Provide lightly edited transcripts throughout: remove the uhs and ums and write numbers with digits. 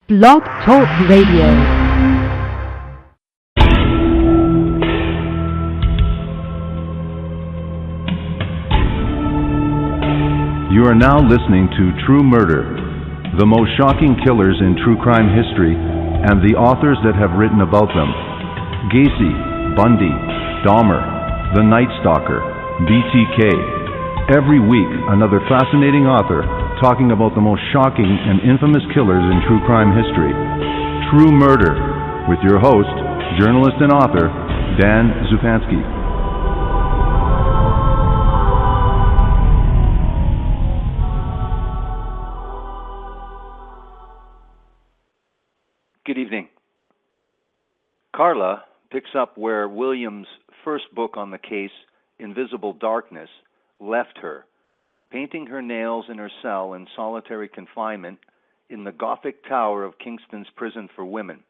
Blog Talk Radio. You are now listening to True Murder, the most shocking killers in true crime history, and the authors that have written about them. Gacy, Bundy, Dahmer, The Night Stalker, BTK. Every week, another fascinating author talking about the most shocking and infamous killers in true crime history. True Murder, with your host, journalist and author, Dan Zupansky. Good evening. Carla picks up where Williams' first book on the case, Invisible Darkness, left her, painting her nails in her cell in solitary confinement in the Gothic tower of Kingston's prison for women.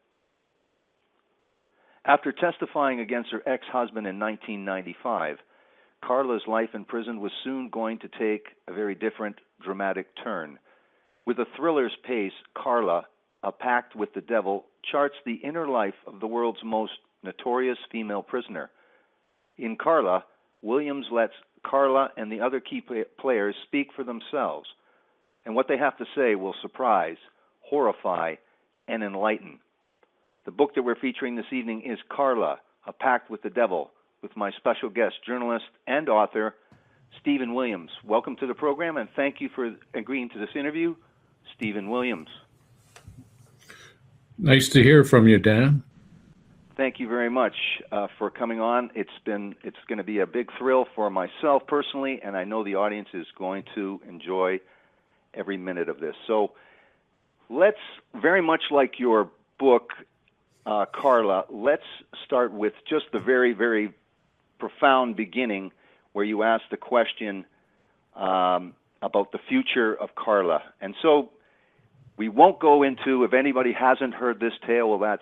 After testifying against her ex-husband in 1995, Carla's life in prison was soon going to take a very different, dramatic turn. With a thriller's pace, Carla, A Pact with the Devil, charts the inner life of the world's most notorious female prisoner. In Carla, Williams lets Carla and the other key players speak for themselves, and what they have to say will surprise, horrify, and enlighten. The book that we're featuring this evening is Carla, A Pact with the Devil, with my special guest, journalist and author, Stephen Williams. Welcome to the program, and thank you for agreeing to this interview, Stephen Williams. Nice to hear from you, Dan. Thank you very much for coming on. It's going to be a big thrill for myself personally, and I know the audience is going to enjoy every minute of this. So let's, very much like your book, Carla, let's start with just the very, very profound beginning where you ask the question about the future of Carla. And so we won't go into, if anybody hasn't heard this tale, well,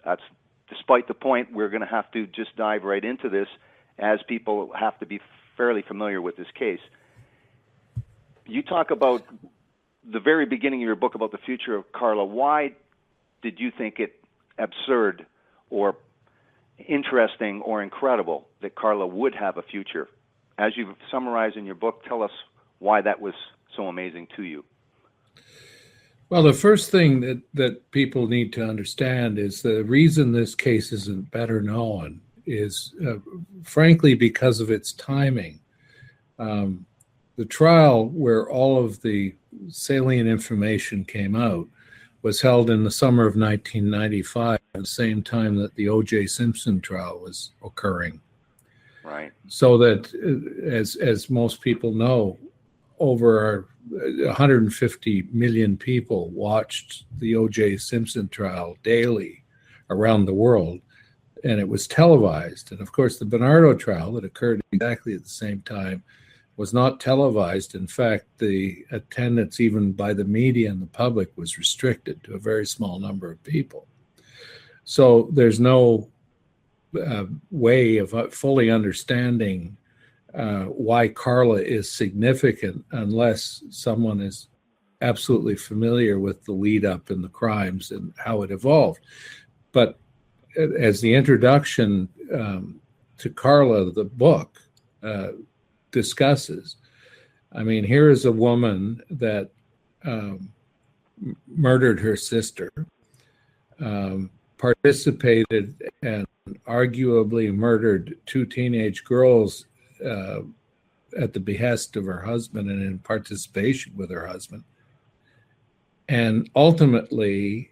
that's despite the point. We're going to have to just dive right into this, as people have to be fairly familiar with this case. You talk about the very beginning of your book about the future of Carla. Why did you think it absurd or interesting or incredible that Carla would have a future? As you've summarized in your book, tell us why that was so amazing to you. Well, the first thing that people need to understand is the reason this case isn't better known is, frankly, because of its timing. The trial where all of the salient information came out was held in the summer of 1995, at the same time that the O.J. Simpson trial was occurring. Right. So that, as most people know, over 150 million people watched the O.J. Simpson trial daily around the world, and it was televised. And of course, the Bernardo trial that occurred exactly at the same time was not televised. In fact, the attendance, even by the media and the public, was restricted to a very small number of people. So there's no way of fully understanding why Carla is significant unless someone is absolutely familiar with the lead up and the crimes and how it evolved. But as the introduction to Carla, the book discusses, I mean, here is a woman that murdered her sister, participated and arguably murdered two teenage girls at the behest of her husband and in participation with her husband, and ultimately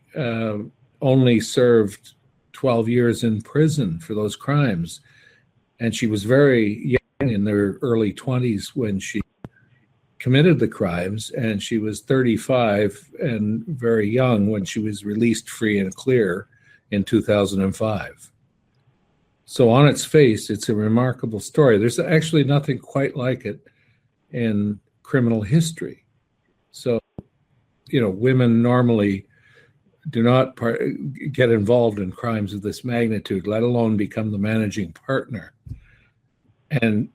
only served 12 years in prison for those crimes. And she was very young, in her early 20s, when she committed the crimes, and she was 35 and very young when she was released free and clear in 2005. So on its face, it's a remarkable story. There's actually nothing quite like it in criminal history. So, women normally do not get involved in crimes of this magnitude, let alone become the managing partner. And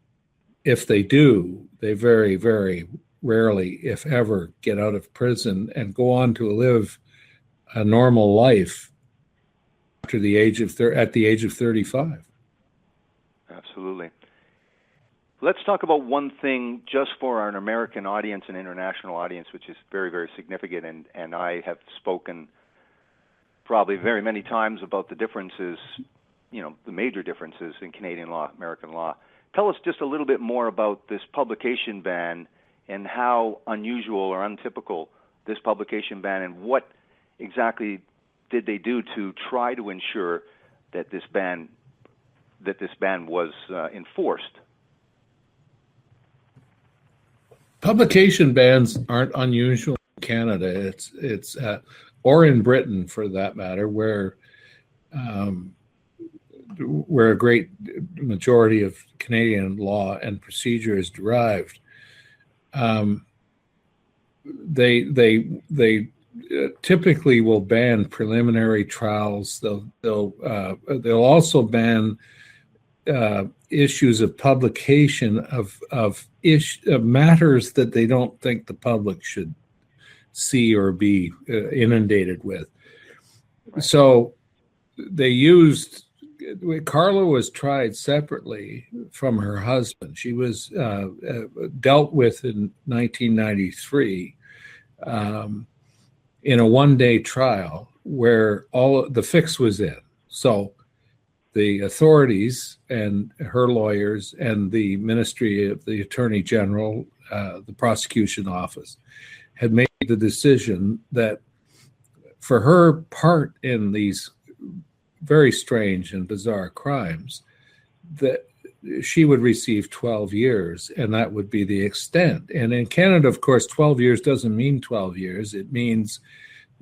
if they do, they very, very rarely, if ever, get out of prison and go on to live a normal life after the age of at the age of 35. Absolutely. Let's talk about one thing just for an American audience and international audience, which is very, very significant, and I have spoken probably very many times about the differences, the major differences in Canadian law, American law. Tell us just a little bit more about this publication ban and how unusual or untypical this publication ban, and what exactly did they do to try to ensure that this ban was enforced. Publication bans aren't unusual in Canada. It's or in Britain, for that matter, where a great majority of Canadian law and procedure is derived. They typically will ban preliminary trials. They'll also ban issues of publication of matters that they don't think the public should see or be inundated with. Right. So they used. Carla was tried separately from her husband. She was dealt with in 1993 in a one-day trial where all the fix was in. So the authorities and her lawyers and the Ministry of the Attorney General, the prosecution office, had made the decision that for her part in these very strange and bizarre crimes, that she would receive 12 years, and that would be the extent. And in Canada, of course, 12 years doesn't mean 12 years. It means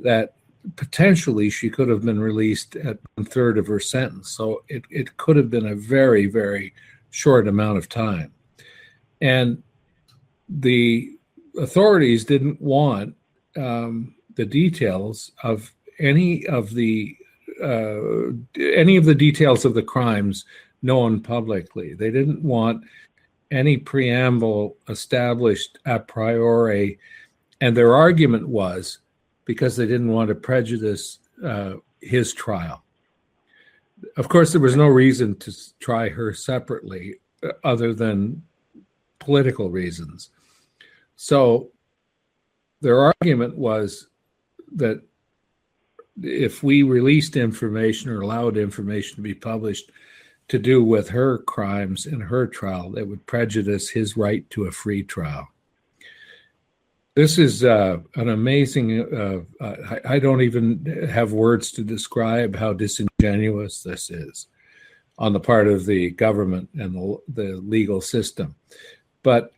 that potentially she could have been released at 1/3 of her sentence. So it could have been a very, very short amount of time. And the authorities didn't want the details of any of the details of the crimes known publicly. They didn't want any preamble established a priori, and their argument was because they didn't want to prejudice his trial. Of course, there was no reason to try her separately other than political reasons. So their argument was that if we released information or allowed information to be published to do with her crimes in her trial, that would prejudice his right to a free trial. This is an amazing, I don't even have words to describe how disingenuous this is on the part of the government and the legal system. But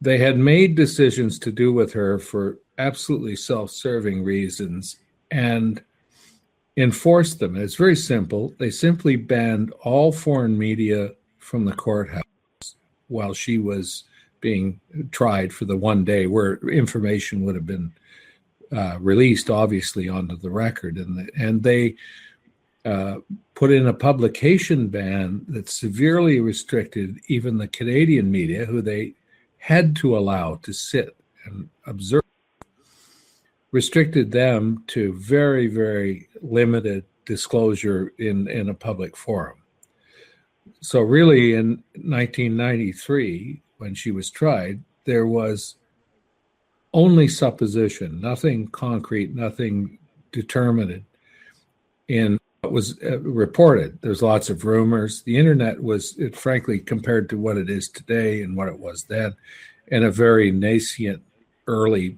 they had made decisions to do with her for absolutely self-serving reasons and enforced them. It's very simple. They simply banned all foreign media from the courthouse while she was being tried for the one day where information would have been released, obviously, onto the record. And they put in a publication ban that severely restricted even the Canadian media, who they had to allow to sit and observe, restricted them to very, very limited disclosure in a public forum. So really in 1993, when she was tried, there was only supposition, nothing concrete, nothing determined in what was reported. There's lots of rumors. The internet was, frankly, compared to what it is today and what it was then, in a very nascent early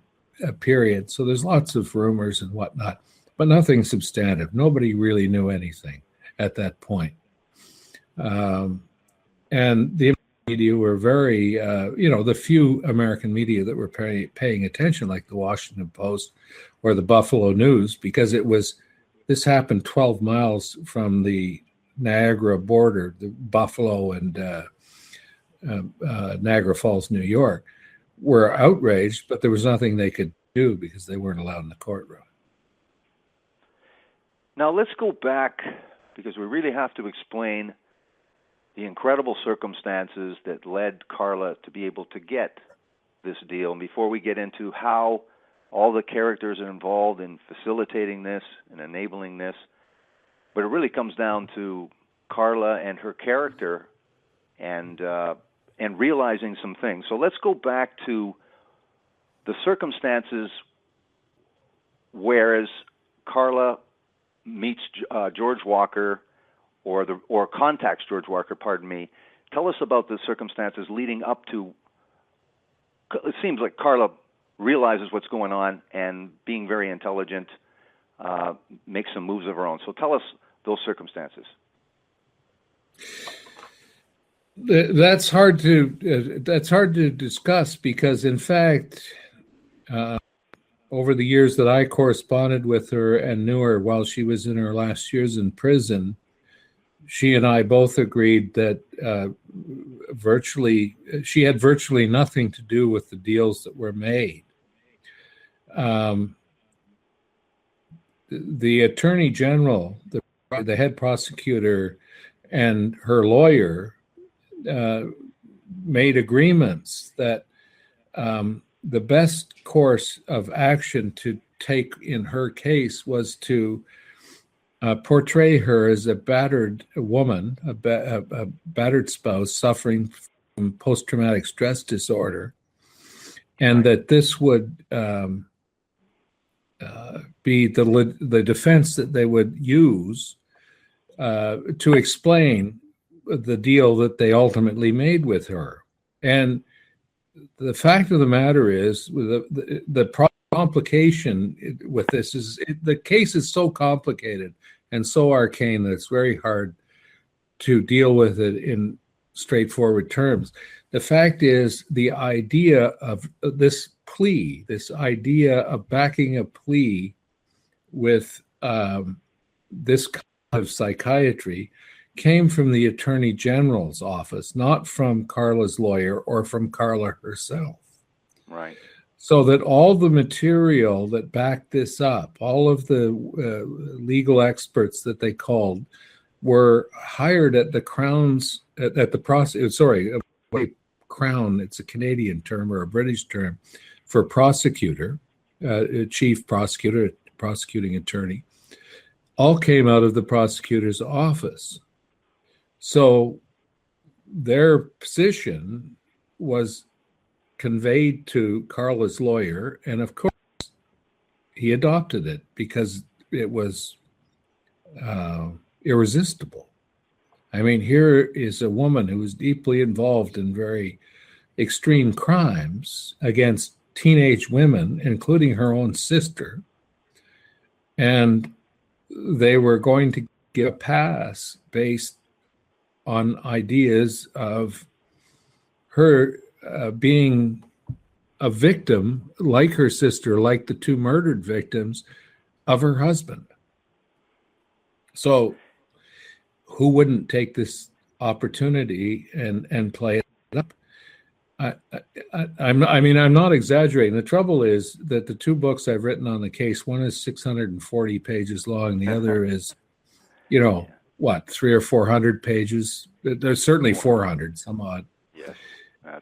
period. So there's lots of rumors and whatnot, but nothing substantive. Nobody really knew anything at that point. And the media were very, the few American media that were paying attention, like the Washington Post or the Buffalo News, because this happened 12 miles from the Niagara border, the Buffalo and Niagara Falls, New York, were outraged, but there was nothing they could do because they weren't allowed in the courtroom. Now let's go back, because we really have to explain the incredible circumstances that led Carla to be able to get this deal. And before we get into how all the characters are involved in facilitating this and enabling this. But it really comes down to Carla and her character and realizing some things. So let's go back to the circumstances whereas Carla meets George Walker or contacts George Walker, pardon me. Tell us about the circumstances leading up to, it seems like Carla realizes what's going on and being very intelligent, makes some moves of her own. So tell us those circumstances. That's hard to discuss because, in fact, over the years that I corresponded with her and knew her while she was in her last years in prison, she and I both agreed that she had virtually nothing to do with the deals that were made. The Attorney General, the head prosecutor, and her lawyer made agreements that the best course of action to take in her case was to portray her as a battered woman, a battered spouse suffering from post-traumatic stress disorder, and that this would be the defense that they would use to explain the deal that they ultimately made with her. And the fact of the matter is, the complication with this is the case is so complicated and so arcane that it's very hard to deal with it in straightforward terms. The fact is, the idea of this plea, this idea of backing a plea with this kind of psychiatry came from the Attorney General's office, not from Carla's lawyer or from Carla herself. Right. So that all the material that backed this up, all of the legal experts that they called, were hired at the Crown's, Crown, it's a Canadian term or a British term for prosecutor, chief prosecutor, prosecuting attorney, all came out of the prosecutor's office. So their position was conveyed to Carla's lawyer, and of course he adopted it because it was irresistible. I mean, here is a woman who was deeply involved in very extreme crimes against teenage women, including her own sister, and they were going to give a pass based on ideas of her being a victim, like her sister, like the two murdered victims, of her husband. So who wouldn't take this opportunity and play it up? I'm not exaggerating. The trouble is that the two books I've written on the case, one is 640 pages long, the other is, 300 or 400 pages. There's certainly 400, some odd. Yes.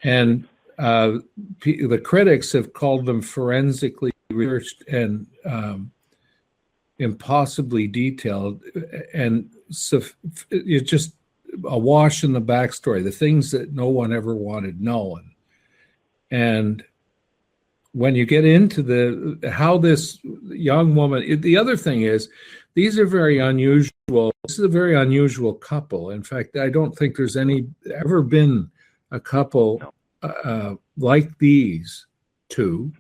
And the critics have called them forensically researched and impossibly detailed, and it's just awash in the backstory, the things that no one ever wanted known. And when you get into how this young woman, the other thing is, these are very unusual. This is a very unusual couple. In fact, I don't think there's ever been a couple like these two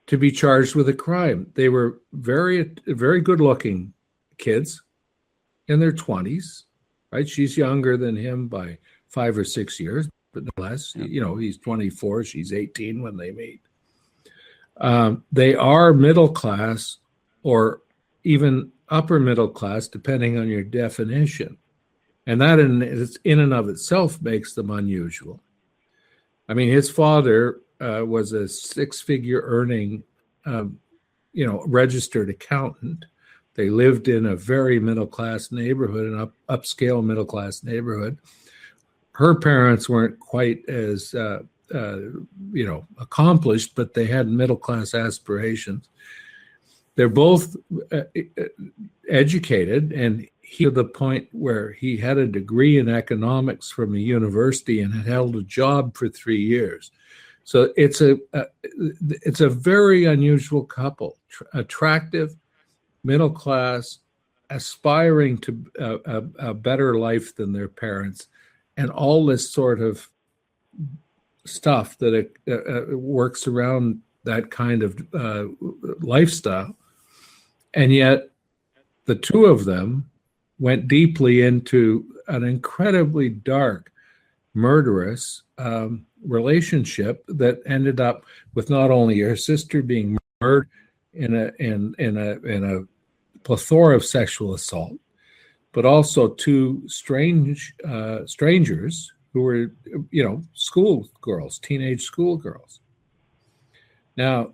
to be charged with a crime. They were very, very good-looking kids in their 20s, right? She's younger than him by 5 or 6 years, but no less. He's 24, she's 18 when they meet. They are middle class or even upper middle class, depending on your definition. And that in and of itself makes them unusual. I mean, his father was a six-figure earning, registered accountant. They lived in a very middle-class neighborhood, an upscale middle-class neighborhood. Her parents weren't quite as accomplished, but they had middle-class aspirations. They're both educated, and he to the point where he had a degree in economics from a university and had held a job for 3 years. So it's a very unusual couple, attractive, middle class, aspiring to a better life than their parents, and all this sort of stuff that works around that kind of lifestyle. And yet the two of them went deeply into an incredibly dark, murderous relationship that ended up with not only her sister being murdered in a plethora of sexual assault, but also two strangers who were, schoolgirls, teenage schoolgirls. Now,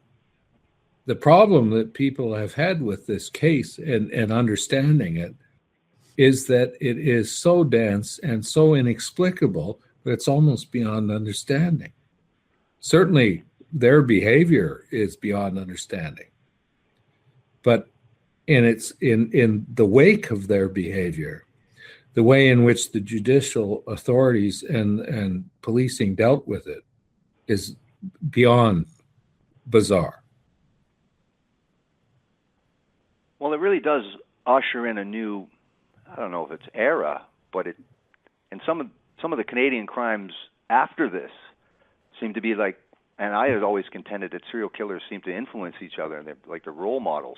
the problem that people have had with this case and understanding it is that it is so dense and so inexplicable that it's almost beyond understanding. Certainly, their behavior is beyond understanding. But in the wake of their behavior, the way in which the judicial authorities and policing dealt with it is beyond bizarre. Well, it really does usher in a new, I don't know if it's era, but and some of the Canadian crimes after this seem to be like, and I had always contended that serial killers seem to influence each other, and they're like the role models.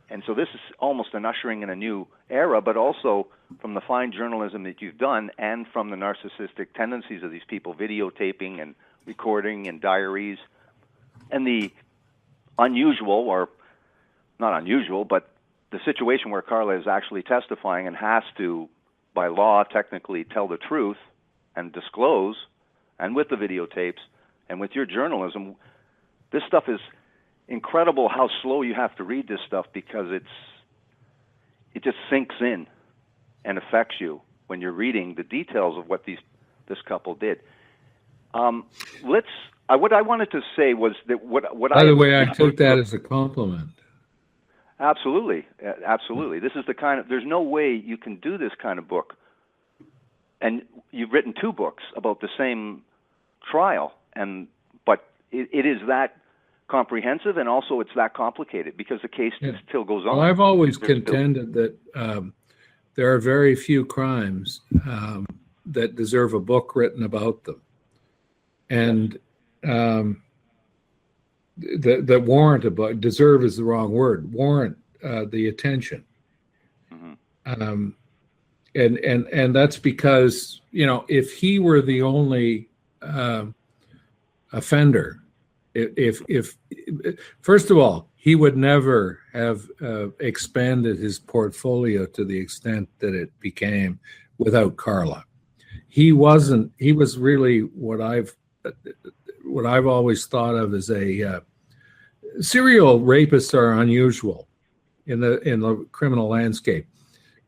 And so this is almost an ushering in a new era, but also from the fine journalism that you've done and from the narcissistic tendencies of these people, videotaping and recording and diaries, and the unusual, or not unusual, but the situation where Carla is actually testifying and has to, by law, technically tell the truth and disclose, and with the videotapes and with your journalism, this stuff is incredible how slow you have to read this stuff, because it just sinks in and affects you when you're reading the details of what this couple did. What I wanted to say was that By the way, I took that as a compliment. Absolutely, absolutely. This is the kind of, there's no way you can do this kind of book. And you've written 2 books about the same trial, but it is that comprehensive, and also it's that complicated because the case still goes on. Well, I've always contended that there are very few crimes that deserve a book written about them, and that warrant a book. Deserve is the wrong word. Warrant the attention, and that's because if he were the only offender. If first of all, he would never have expanded his portfolio to the extent that it became without Carla. He was really what I've always thought of as a serial rapists are unusual in the criminal landscape,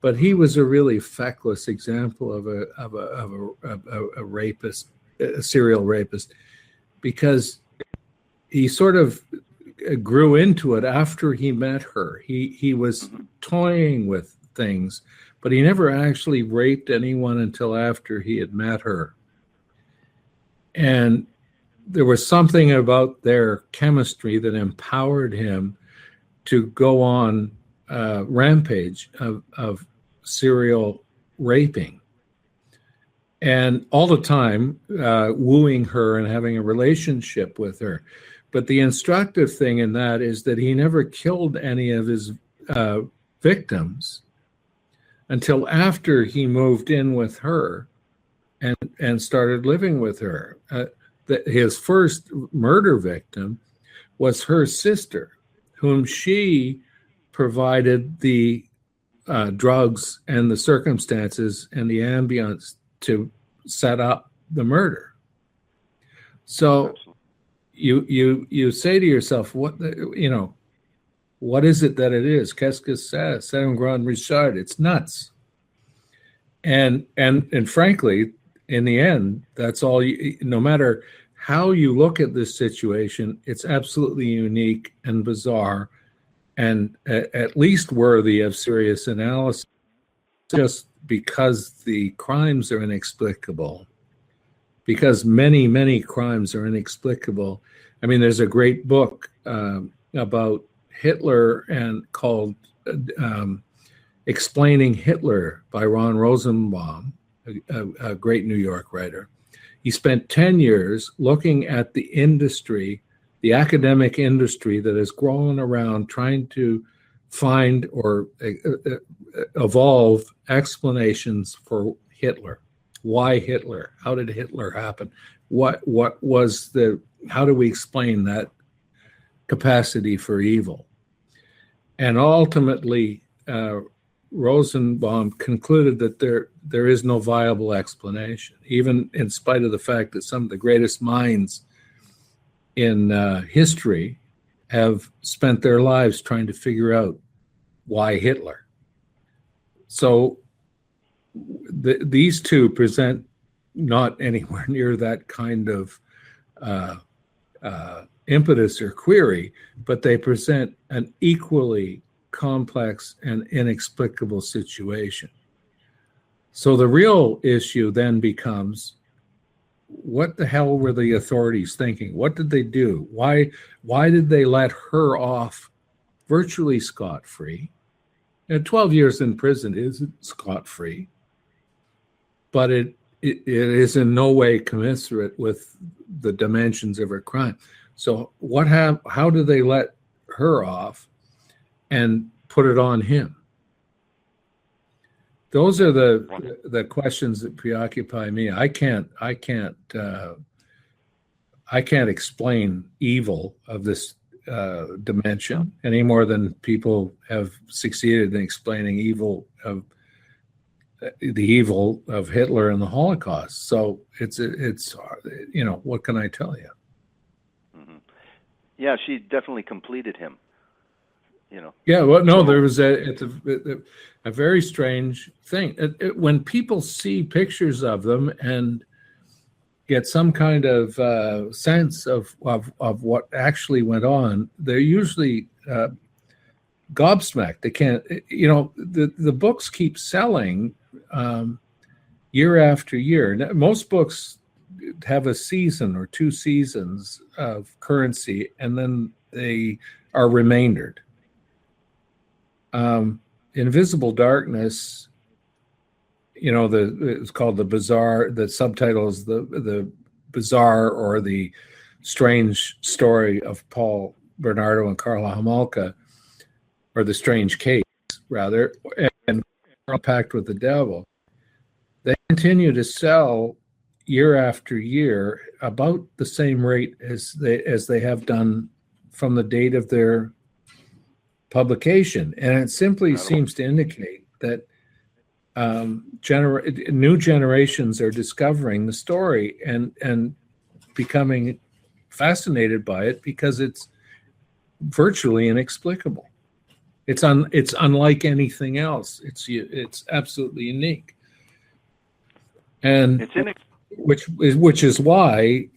but he was a really feckless example of a rapist, a serial rapist, because he sort of grew into it after he met her. He was toying with things, but he never actually raped anyone until after he had met her. And there was something about their chemistry that empowered him to go on a rampage of serial raping. And all the time wooing her and having a relationship with her. But the instructive thing in that is that he never killed any of his victims until after he moved in with her and started living with her. His first murder victim was her sister, whom she provided the drugs and the circumstances and the ambience to set up the murder. So you say to yourself, what is it that it is? Qu'est-ce que c'est un grand Richard? It's nuts. And frankly, in the end, that's all. No matter how you look at this situation, it's absolutely unique and bizarre, and at least worthy of serious analysis, just because the crimes are inexplicable, because many, many crimes are inexplicable. I mean, there's a great book about Hitler and called Explaining Hitler by Ron Rosenbaum, a great New York writer. He spent 10 years looking at the industry, the academic industry that has grown around trying to find or evolve explanations for Hitler. Why Hitler? How did Hitler happen? What was how do we explain that capacity for evil? And ultimately, Rosenbaum concluded that there is no viable explanation, even in spite of the fact that some of the greatest minds in history have spent their lives trying to figure out why Hitler. So these two present not anywhere near that kind of impetus or query, but they present an equally complex and inexplicable situation. So the real issue then becomes, what the hell were the authorities thinking? What did they do? Why did they let her off virtually scot-free? And 12 years in prison isn't scot-free, but it is in no way commensurate with the dimensions of her crime. So how do they let her off and put it on him? Those are the questions that preoccupy me. I can't explain evil of this dimension any more than people have succeeded in explaining the evil of Hitler and the Holocaust. So it's what can I tell you? Mm-hmm. Yeah, she definitely completed him. Yeah, well, no, there was a very strange thing. When people see pictures of them and get some kind of sense of what actually went on, they're usually gobsmacked. They can't, the books keep selling year after year. Now, most books have a season or two seasons of currency, and then they are remaindered. Invisible Darkness, it's called The Bizarre. The subtitle is the Bizarre or the Strange Story of Paul Bernardo and Carla Homolka, or The Strange Case, rather, and Pact with the Devil. They continue to sell year after year about the same rate as they have done from the date of their publication, and it simply seems to indicate that new generations are discovering the story and becoming fascinated by it because it's virtually inexplicable. It's unlike anything else. It's absolutely unique, and which is why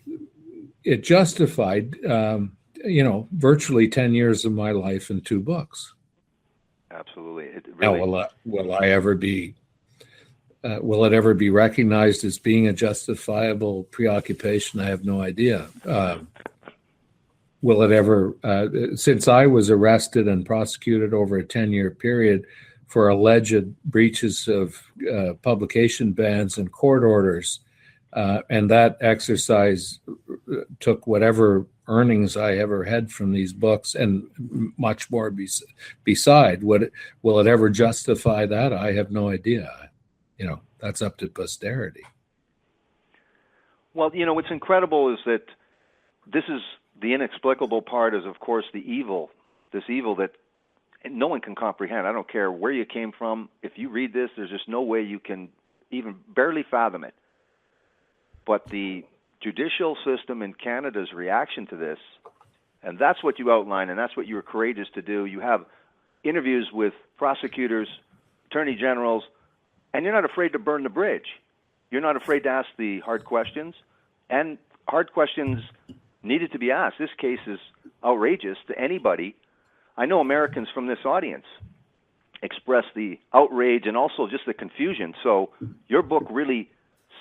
it justified virtually 10 years of my life in 2 books. Absolutely. Now, will it ever be recognized as being a justifiable preoccupation? I have no idea. Will it ever, since I was arrested and prosecuted over a 10-year period for alleged breaches of publication bans and court orders, and that exercise took whatever earnings I ever had from these books and much more beside. Will it ever justify that? I have no idea. That's up to posterity. Well, what's incredible is that this is the inexplicable part is, of course, this evil that no one can comprehend. I don't care where you came from. If you read this, there's just no way you can even barely fathom it. But the judicial system in Canada's reaction to this, and that's what you outline, and that's what you were courageous to do. You have interviews with prosecutors, attorney generals, and you're not afraid to burn the bridge. You're not afraid to ask the hard questions. And hard questions needed to be asked. This case is outrageous to anybody. I know Americans from this audience express the outrage and also just the confusion. So your book really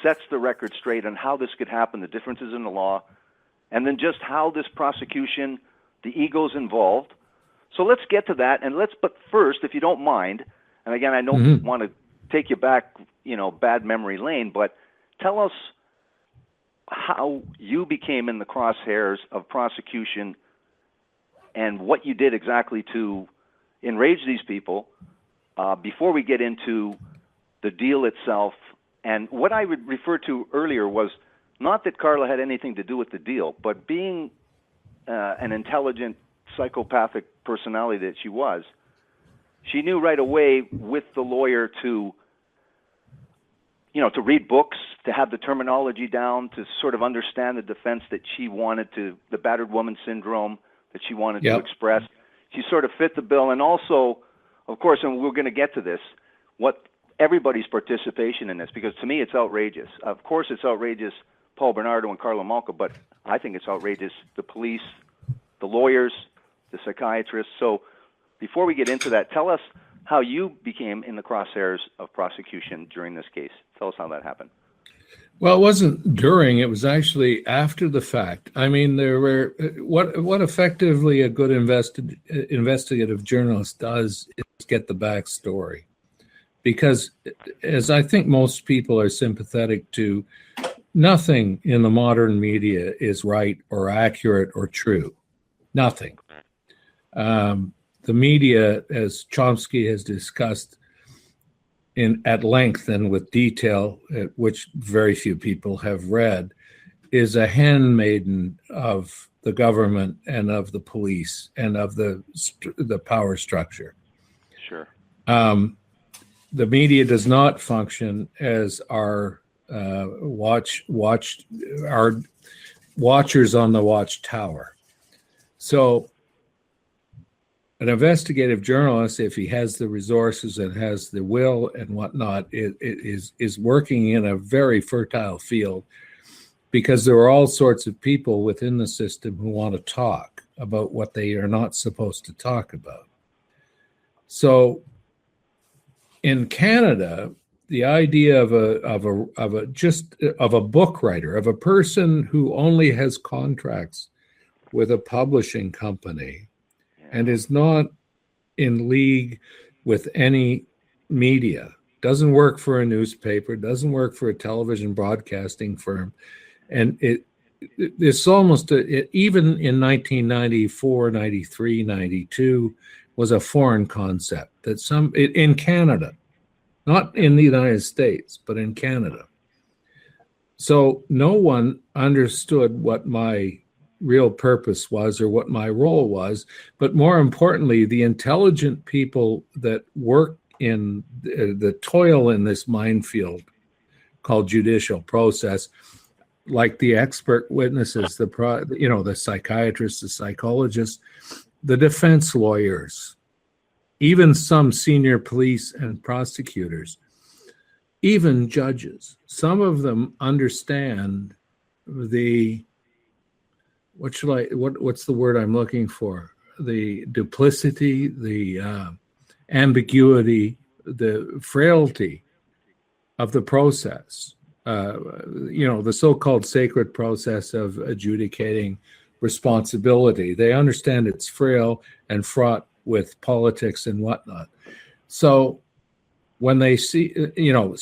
sets the record straight on how this could happen, the differences in the law, and then just how this prosecution, the egos involved. So let's get to that, and but first, if you don't mind, and again, I don't want to take you back, bad memory lane, but tell us how you became in the crosshairs of prosecution and what you did exactly to enrage these people before we get into the deal itself. And what I would refer to earlier was not that Carla had anything to do with the deal, but being an intelligent, psychopathic personality that she was, she knew right away with the lawyer to read books, to have the terminology down, to sort of understand the defense that she wanted to, the battered woman syndrome that she wanted to express. She sort of fit the bill. And also, of course, and we're going to get to this, what everybody's participation in this, because to me it's outrageous. Of course it's outrageous, Paul Bernardo and Carla Malka, but I think it's outrageous, the police, the lawyers, the psychiatrists. So before we get into that, tell us how you became in the crosshairs of prosecution during this case. Tell us how that happened. Well, it wasn't during, it was actually after the fact. I mean, there were what effectively a good investigative journalist does is get the backstory. Because as I think most people are sympathetic to, nothing in the modern media is right or accurate or true. Nothing. The media, as Chomsky has discussed at length and with detail, which very few people have read, is a handmaiden of the government and of the police and of the power structure. Sure. The media does not function as our our watchers on the watchtower. So an investigative journalist, if he has the resources and has the will and whatnot, is working in a very fertile field, because there are all sorts of people within the system who want to talk about what they are not supposed to talk about. So in Canada, the idea of a book writer, of a person who only has contracts with a publishing company and is not in league with any media, doesn't work for a newspaper, doesn't work for a television broadcasting firm, and it's almost even in 1994, 93, 92 was a foreign concept that in Canada, not in the United States, but in Canada. So no one understood what my real purpose was or what my role was, but more importantly, the intelligent people that work in the toil in this minefield called judicial process, like the expert witnesses, the psychiatrists, the psychologists, the defense lawyers, even some senior police and prosecutors, even judges. Some of them understand what's the word I'm looking for? The duplicity, the ambiguity, the frailty of the process. The so-called sacred process of adjudicating responsibility. They understand it's frail and fraught with politics and whatnot. So when they see,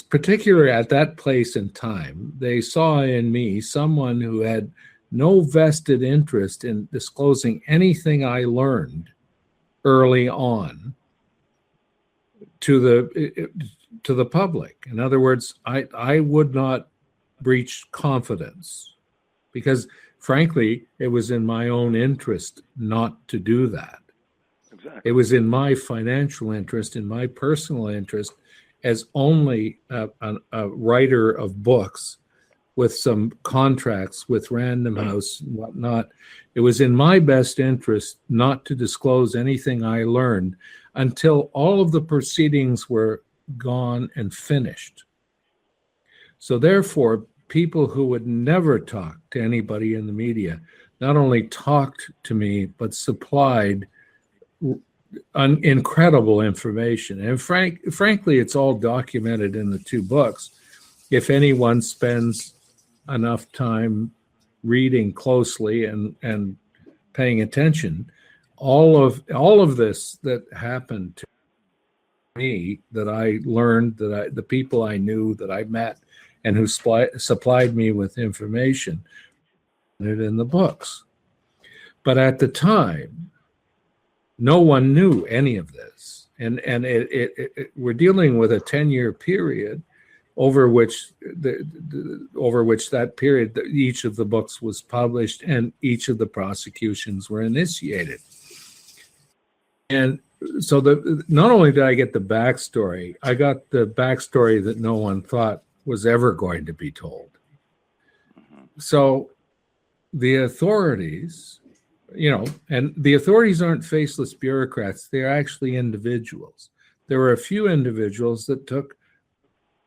particularly at that place and time, they saw in me someone who had no vested interest in disclosing anything I learned early on to the public. In other words, I would not breach confidence, because frankly, it was in my own interest not to do that. Exactly. It was in my financial interest, in my personal interest, as only a writer of books with some contracts with Random House and whatnot. It was in my best interest not to disclose anything I learned until all of the proceedings were gone and finished. So therefore, people who would never talk to anybody in the media not only talked to me, but supplied incredible information. And frankly, it's all documented in the two books. If anyone spends enough time reading closely and paying attention, all of this that happened to me, that I learned, the people I knew, that I met, and who supplied me with information, in the books. But at the time, no one knew any of this, and we're dealing with a 10-year period over which that period, each of the books was published and each of the prosecutions were initiated. And so not only did I get the backstory, I got the backstory that no one thought was ever going to be told. So the authorities, and the authorities aren't faceless bureaucrats, they're actually individuals. There were a few individuals that took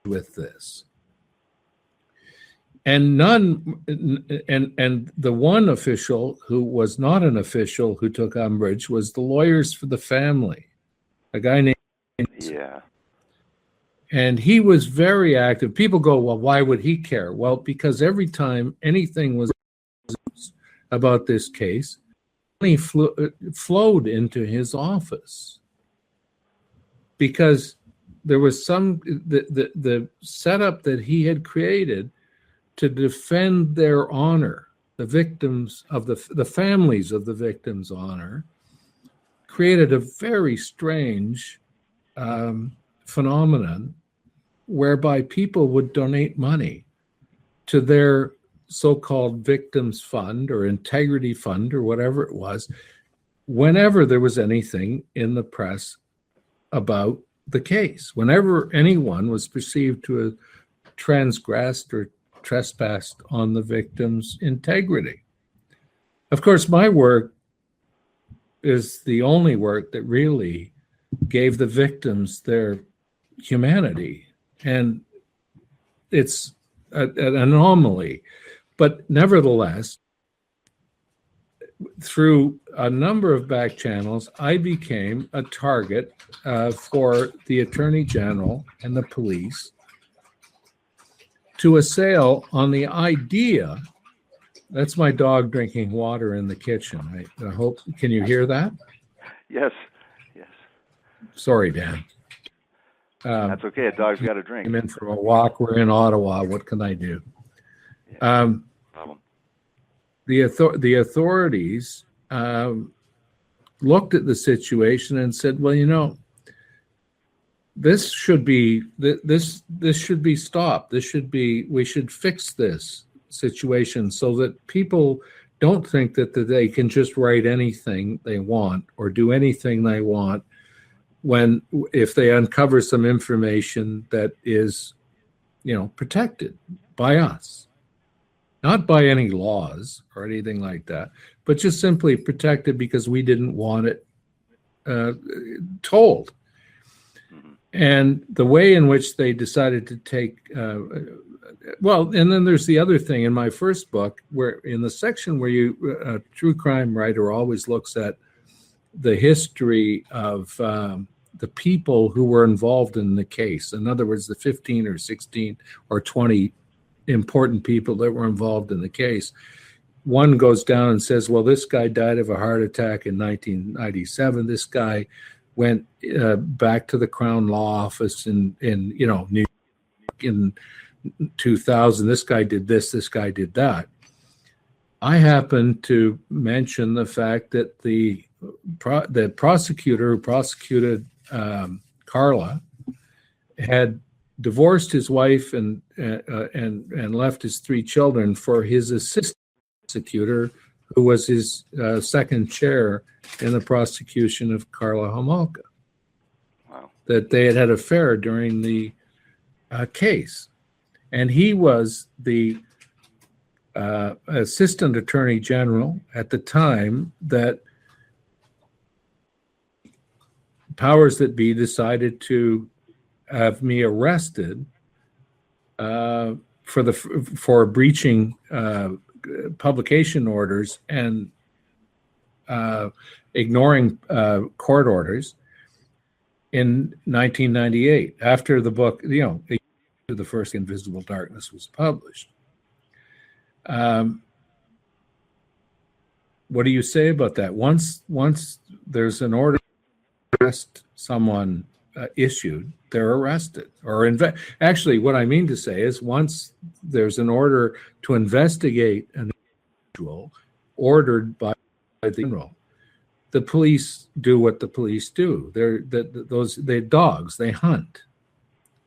with this. And and the one official who was not an official who took umbrage was the lawyers for the family, a guy named And he was very active. People go, well, why would he care? Well, because every time anything was about this case, money flowed into his office. Because there was the setup that he had created to defend their honor, the victims of the families of the victims' honor, created a very strange phenomenon whereby people would donate money to their so-called victims fund or integrity fund or whatever it was, whenever there was anything in the press about the case, whenever anyone was perceived to have transgressed or trespassed on the victim's integrity. Of course, my work is the only work that really gave the victims their humanity. And it's an anomaly. But nevertheless, through a number of back channels, I became a target for the Attorney General and the police to assail on the idea. That's my dog drinking water in the kitchen. I hope, can you hear that? Yes. Sorry, Dan. That's okay. A dog's got a drink. I'm in from a walk. We're in Ottawa. What can I do? Problem. The authorities looked at the situation and said, well, this should be stopped. We should fix this situation so that people don't think that they can just write anything they want or do anything they want if they uncover some information that is, protected by us. Not by any laws or anything like that, but just simply protected because we didn't want it told. And the way in which they decided to take, and then there's the other thing in my first book, where in the section where a true crime writer always looks at the history of the people who were involved in the case. In other words, the 15 or 16 or 20 important people that were involved in the case. One goes down and says, well, this guy died of a heart attack in 1997. This guy went back to the Crown Law Office in New York in 2000. This guy did this, this guy did that. I happen to mention the fact that the prosecutor who prosecuted Carla had divorced his wife and left his 3 children for his assistant prosecutor, who was his second chair in the prosecution of Carla Homolka. Wow. That they had an affair during the case. And he was the assistant attorney general at the time that powers that be decided to have me arrested for breaching publication orders and ignoring court orders in 1998, after the book, the first Invisible Darkness was published. What do you say about that? Once there's an order to arrest someone issued, they're arrested. Actually, what I mean to say is, once there's an order to investigate an individual ordered by the general, the police do what the police do. They're dogs. They hunt.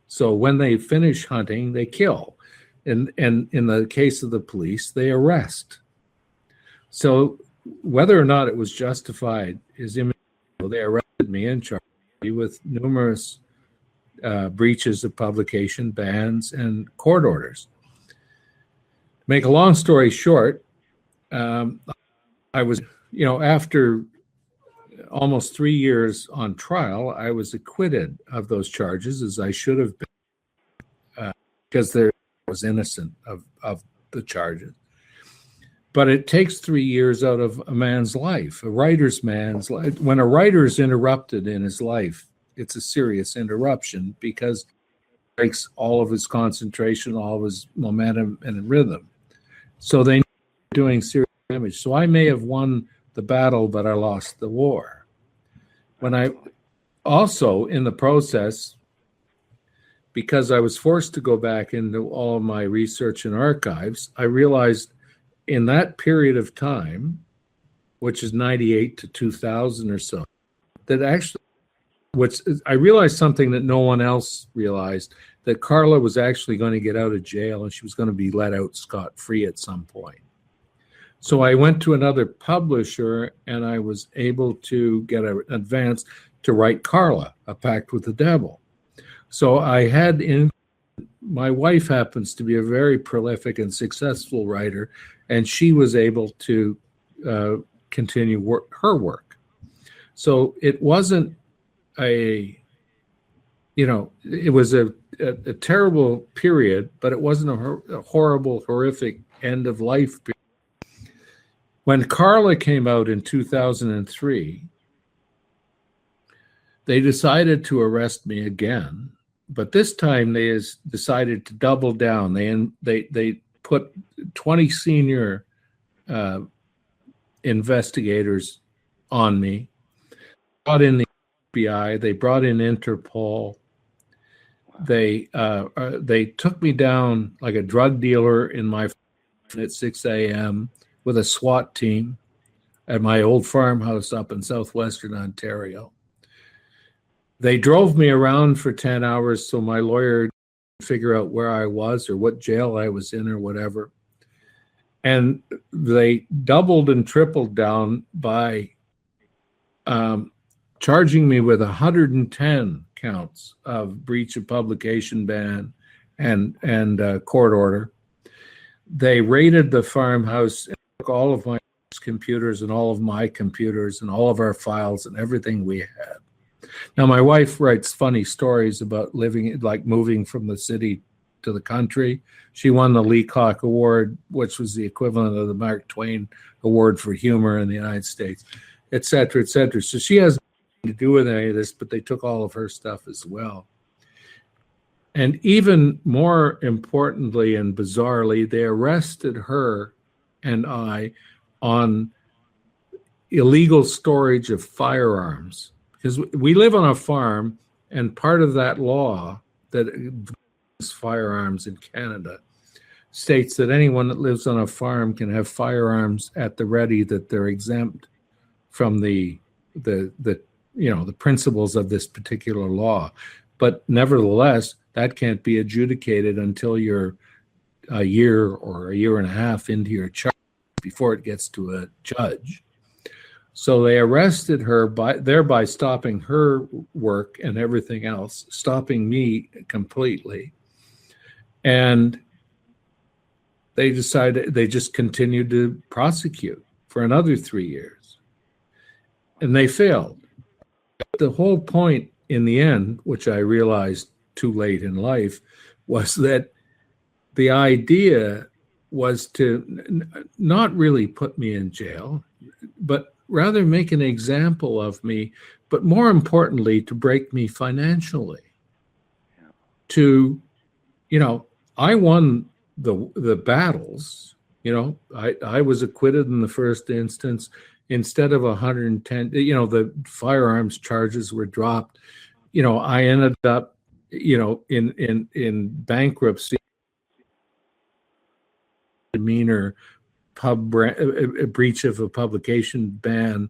So when they finish hunting, they kill. And in the case of the police, they arrest. So whether or not it was justified is immaterial. They arrested me and charged me with numerous breaches of publication, bans, and court orders. To make a long story short, I was, after almost 3 years on trial, I was acquitted of those charges, as I should have been, because I was innocent of the charges. But it takes 3 years out of a man's life, a writer's man's life. When a writer is interrupted in his life, it's a serious interruption, because it breaks all of his concentration, all of his momentum and rhythm. So they are doing serious damage. So I may have won the battle, but I lost the war. When I also, in the process, because I was forced to go back into all of my research and archives, I realized in that period of time, which is 98 to 2000 or so, that actually, I realized something that no one else realized, that Carla was actually going to get out of jail and she was going to be let out scot-free at some point. So I went to another publisher and I was able to get an advance to write Carla, A Pact with the Devil. So I had my wife happens to be a very prolific and successful writer, and she was able to continue her work. So it wasn't it was a terrible period, but it wasn't a horrible, horrific end of life period. When Carla came out in 2003, they decided to arrest me again, but this time they decided to double down. They put 20 senior investigators on me, brought in the FBI, they brought in Interpol. They took me down like a drug dealer in my at 6 a.m. with a SWAT team at my old farmhouse up in southwestern Ontario. They drove me around for 10 hours so my lawyer could figure out where I was or what jail I was in or whatever. And they doubled and tripled down by charging me with 110 counts of breach of publication ban and court order. They raided the farmhouse and took all of my computers and all of my computers and all of our files and everything we had. Now, my wife writes funny stories about moving from the city to the country. She won the Leacock Award, which was the equivalent of the Mark Twain Award for Humor in the United States, et cetera, et cetera. So she has nothing to do with any of this, but they took all of her stuff as well. And even more importantly and bizarrely, they arrested her and I on illegal storage of firearms. Because we live on a farm, and part of that law that firearms in Canada states that anyone that lives on a farm can have firearms at the ready, that they're exempt from the principles of this particular law. But nevertheless, that can't be adjudicated until you're a year or a year and a half into your charge before it gets to a judge. So they arrested her, thereby stopping her work and everything else, stopping me completely. And they decided they just continued to prosecute for another 3 years. And they failed. The whole point in the end, which I realized too late in life, was that the idea was to not really put me in jail, but rather make an example of me, but more importantly, to break me financially. Yeah. To, I won the battles. I was acquitted in the first instance. Instead of 110, the firearms charges were dropped. I ended up, in bankruptcy, demeanor, breach of a publication ban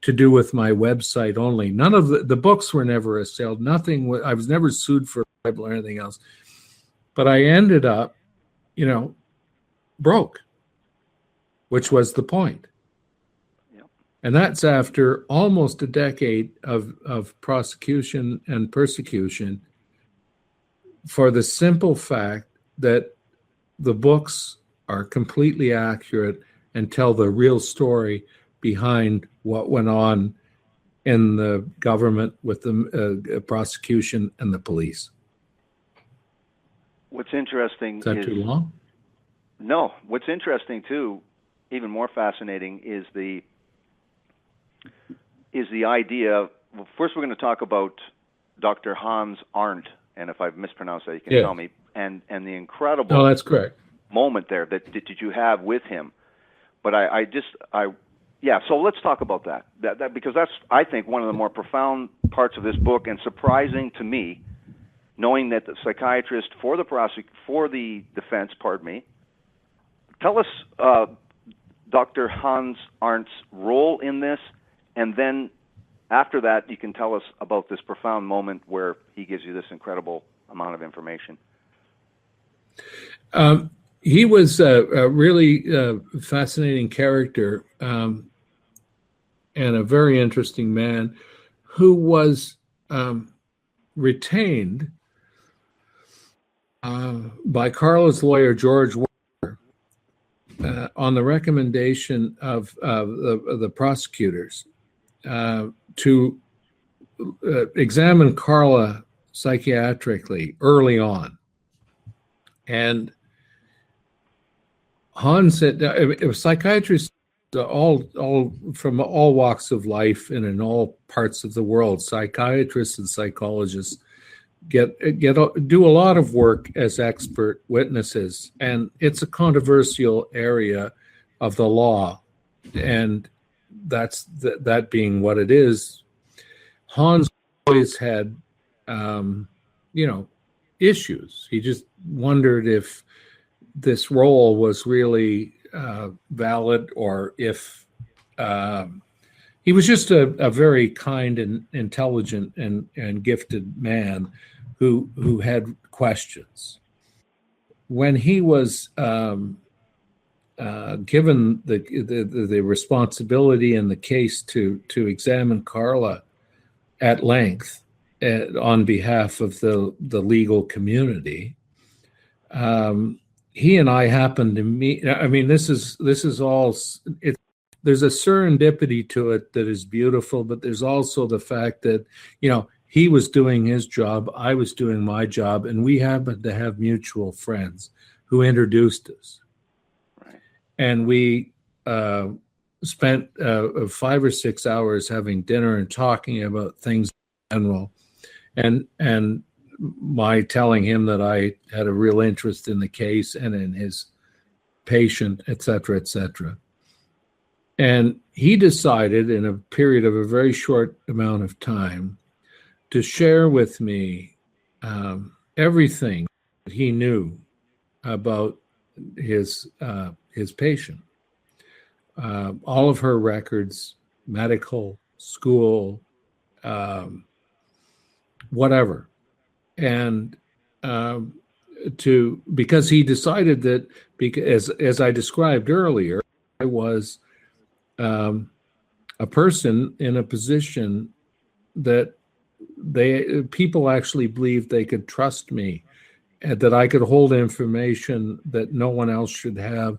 to do with my website only. None of the books were never assailed. Nothing. I was never sued for libel or anything else. But I ended up, broke, which was the point. Yep. And that's after almost a decade of prosecution and persecution for the simple fact that the books are completely accurate and tell the real story behind what went on in the government with the prosecution and the police. What's interesting Is that too long? No. What's interesting too, even more fascinating, is the idea. Well, first, we're going to talk about Dr. Hans Arndt, and if I've mispronounced that, you can tell me. And the incredible. No, that's correct. Moment there that you have with him. But so let's talk about that because that's, I think, one of the more profound parts of this book, and surprising to me, knowing that the psychiatrist for the defense, tell us Dr. Hans Arndt's role in this, and then after that you can tell us about this profound moment where he gives you this incredible amount of information. He was a really fascinating character and a very interesting man who was retained by Carla's lawyer, George Walker, on the recommendation of the prosecutors to examine Carla psychiatrically early on. And Hahn said, psychiatrists all from all walks of life and in all parts of the world, psychiatrists and psychologists do a lot of work as expert witnesses, and it's a controversial area of the law, and that's that being what it is. Hans always had, issues. He just wondered if this role was really valid, or if he was just a very kind and intelligent and gifted man who had questions. When he was given the responsibility in the case to examine Carla at length on behalf of the legal community, he and I happened to meet. I mean, this is all. There's a serendipity to it that is beautiful, but there's also the fact that he was doing his job, I was doing my job, and we happened to have mutual friends who introduced us. Right. And we spent 5 or 6 hours having dinner and talking about things in general, and my telling him that I had a real interest in the case and in his patient, et cetera, et cetera. And he decided in a period of a very short amount of time to share with me everything that he knew about his patient, all of her records, medical, school, whatever. And because he decided that, because as I described earlier, I was a person in a position that people actually believed they could trust me, and that I could hold information that no one else should have,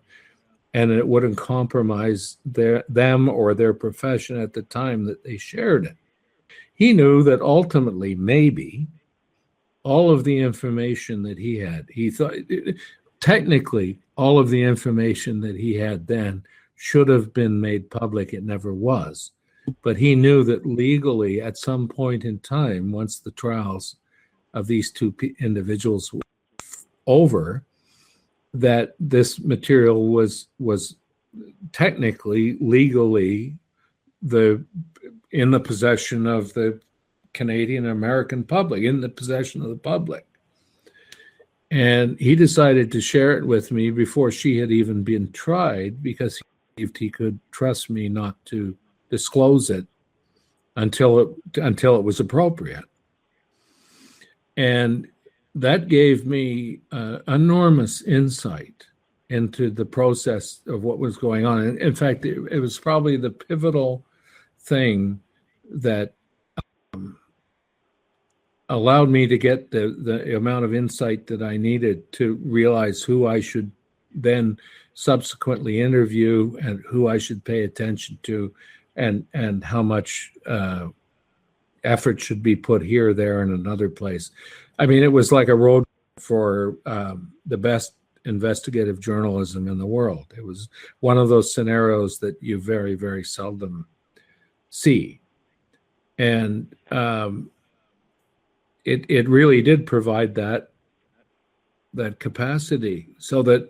and it wouldn't compromise them or their profession at the time that they shared it. He knew that ultimately, maybe all of the information that he had, he thought, technically, all of the information that he had then should have been made public. It never was. But he knew that legally, at some point in time, once the trials of these two individuals were over, that this material was technically, legally, in the possession of the Canadian American public, in the possession of the public. And he decided to share it with me before she had even been tried, because he believed he could trust me not to disclose it until it was appropriate. And that gave me enormous insight into the process of what was going on. And in fact, it was probably the pivotal thing that allowed me to get the amount of insight that I needed to realize who I should then subsequently interview and who I should pay attention to, and how much effort should be put here, there, and another place. I mean, it was like a road for the best investigative journalism in the world. It was one of those scenarios that you very, very seldom see. And it really did provide that capacity so that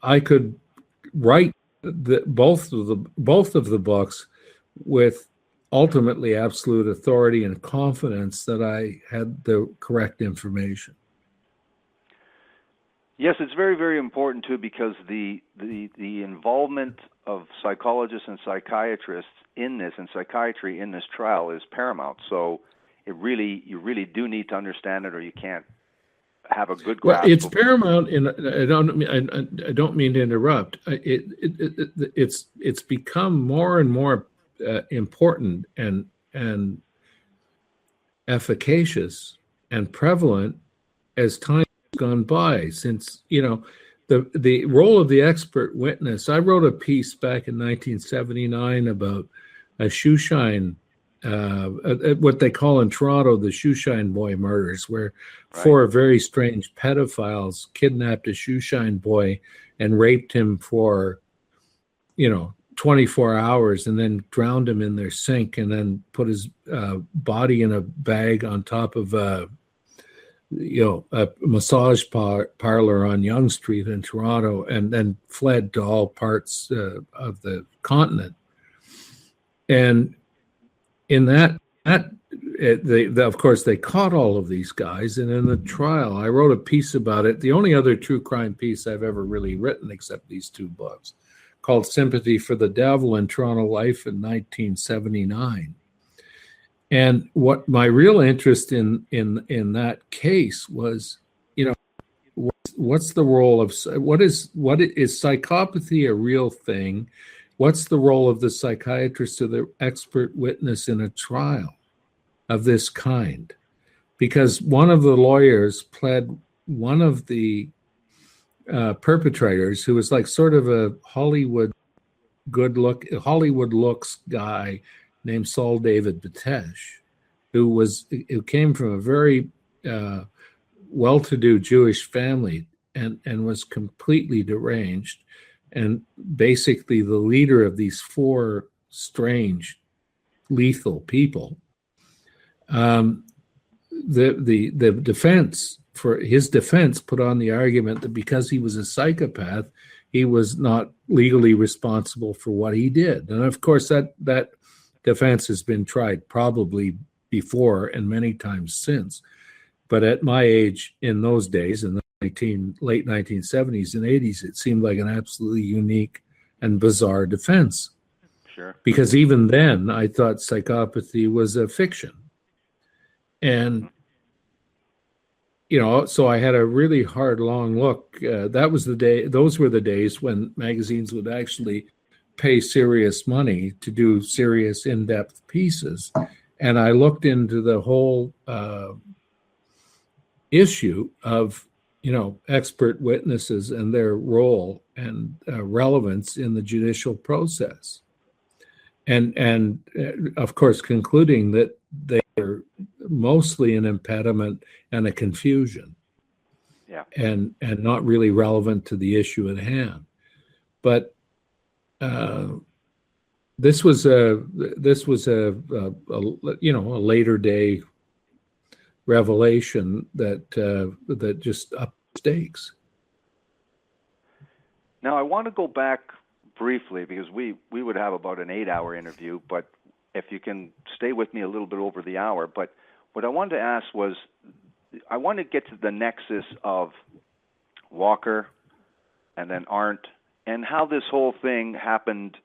I could write both of the books with ultimately absolute authority and confidence that I had the correct information. Yes, it's very, very important too, because the involvement of psychologists and psychiatrists in this, and psychiatry in this trial, is paramount. So you really do need to understand it, or you can't have a good grasp. Well, it's paramount. I don't mean to interrupt. It's become more and more important and efficacious and prevalent as time has gone by. Since the role of the expert witness. I wrote a piece back in 1979 about a shoeshine, what they call in Toronto the shoeshine boy murders, where four very strange pedophiles kidnapped a shoeshine boy and raped him for 24 hours, and then drowned him in their sink, and then put his body in a bag on top of a massage parlor on Yonge Street in Toronto, and then fled to all parts of the continent. And in that, of course, they caught all of these guys. And in the trial, I wrote a piece about it, the only other true crime piece I've ever really written except these two books, called Sympathy for the Devil in Toronto Life in 1979. And what my real interest in that case was, what's the role of, what is psychopathy a real thing? What's the role of the psychiatrist or the expert witness in a trial of this kind? Because one of the lawyers pled one of the perpetrators, who was like sort of a Hollywood looks guy named Saul David Batesh, who came from a very well-to-do Jewish family and was completely deranged, and basically the leader of these four strange, lethal people. The defense, for his defense, put on the argument that because he was a psychopath, he was not legally responsible for what he did. And of course, that defense has been tried probably before and many times since. But at my age, in those days, in the late 1970s and 80s, it seemed like an absolutely unique and bizarre defense. Sure. Because even then, I thought psychopathy was a fiction. And so I had a really hard, long look. Those were the days when magazines would actually pay serious money to do serious, in-depth pieces. And I looked into the whole issue of, expert witnesses and their role and relevance in the judicial process. And of course, concluding that they are mostly an impediment and a confusion. Yeah. and not really relevant to the issue at hand. But this was a later day revelation that just upped stakes. Now I want to go back briefly because we would have about an 8-hour interview, but if you can stay with me a little bit over the hour. But what I wanted to ask was, I want to get to the nexus of Walker and then Arndt and how this whole thing happened,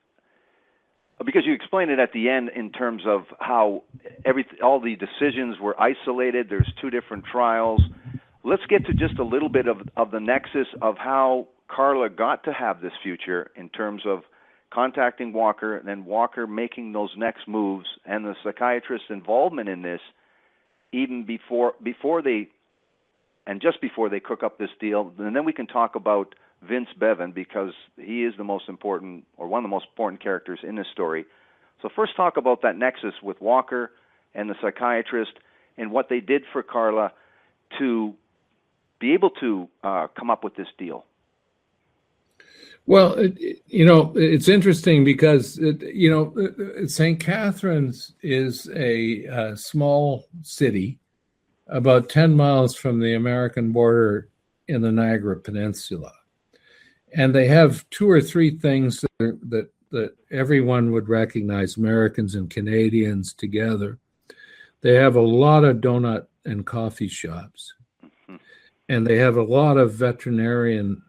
because you explained it at the end in terms of how all the decisions were isolated. There's 2 different trials. Let's get to just a little bit of the nexus of how Carla got to have this future in terms of contacting Walker and then Walker making those next moves and the psychiatrist's involvement in this even before they cook up this deal. And then we can talk about Vince Bevan, because he is the most important, or one of the most important characters in this story. So first talk about that nexus with Walker and the psychiatrist and what they did for Carla to be able to come up with this deal. Well, it's interesting because, St. Catharines is a small city about 10 miles from the American border in the Niagara Peninsula. And they have 2 or 3 things that everyone would recognize, Americans and Canadians together. They have a lot of donut and coffee shops. Mm-hmm. And they have a lot of veterinarian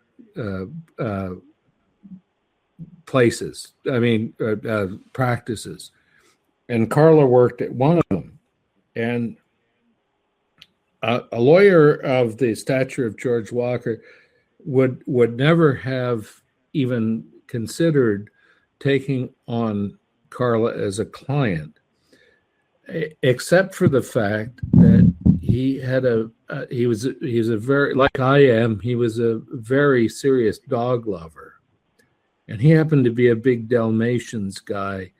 places, practices. And Carla worked at one of them. And a lawyer of the stature of George Walker would never have even considered taking on Carla as a client, except for the fact that he was a very, like I am, he was a very serious dog lover, and he happened to be a big Dalmatians guy,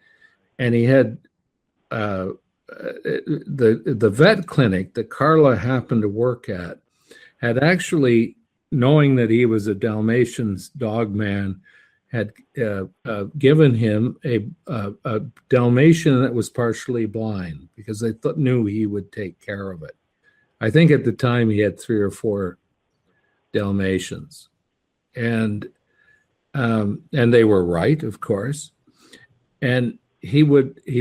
and he had the vet clinic that Carla happened to work at had actually, knowing that he was a Dalmatians dog man, had given him a Dalmatian that was partially blind because they knew he would take care of it. I think at the time he had 3 or 4 Dalmatians, and they were right, of course. And he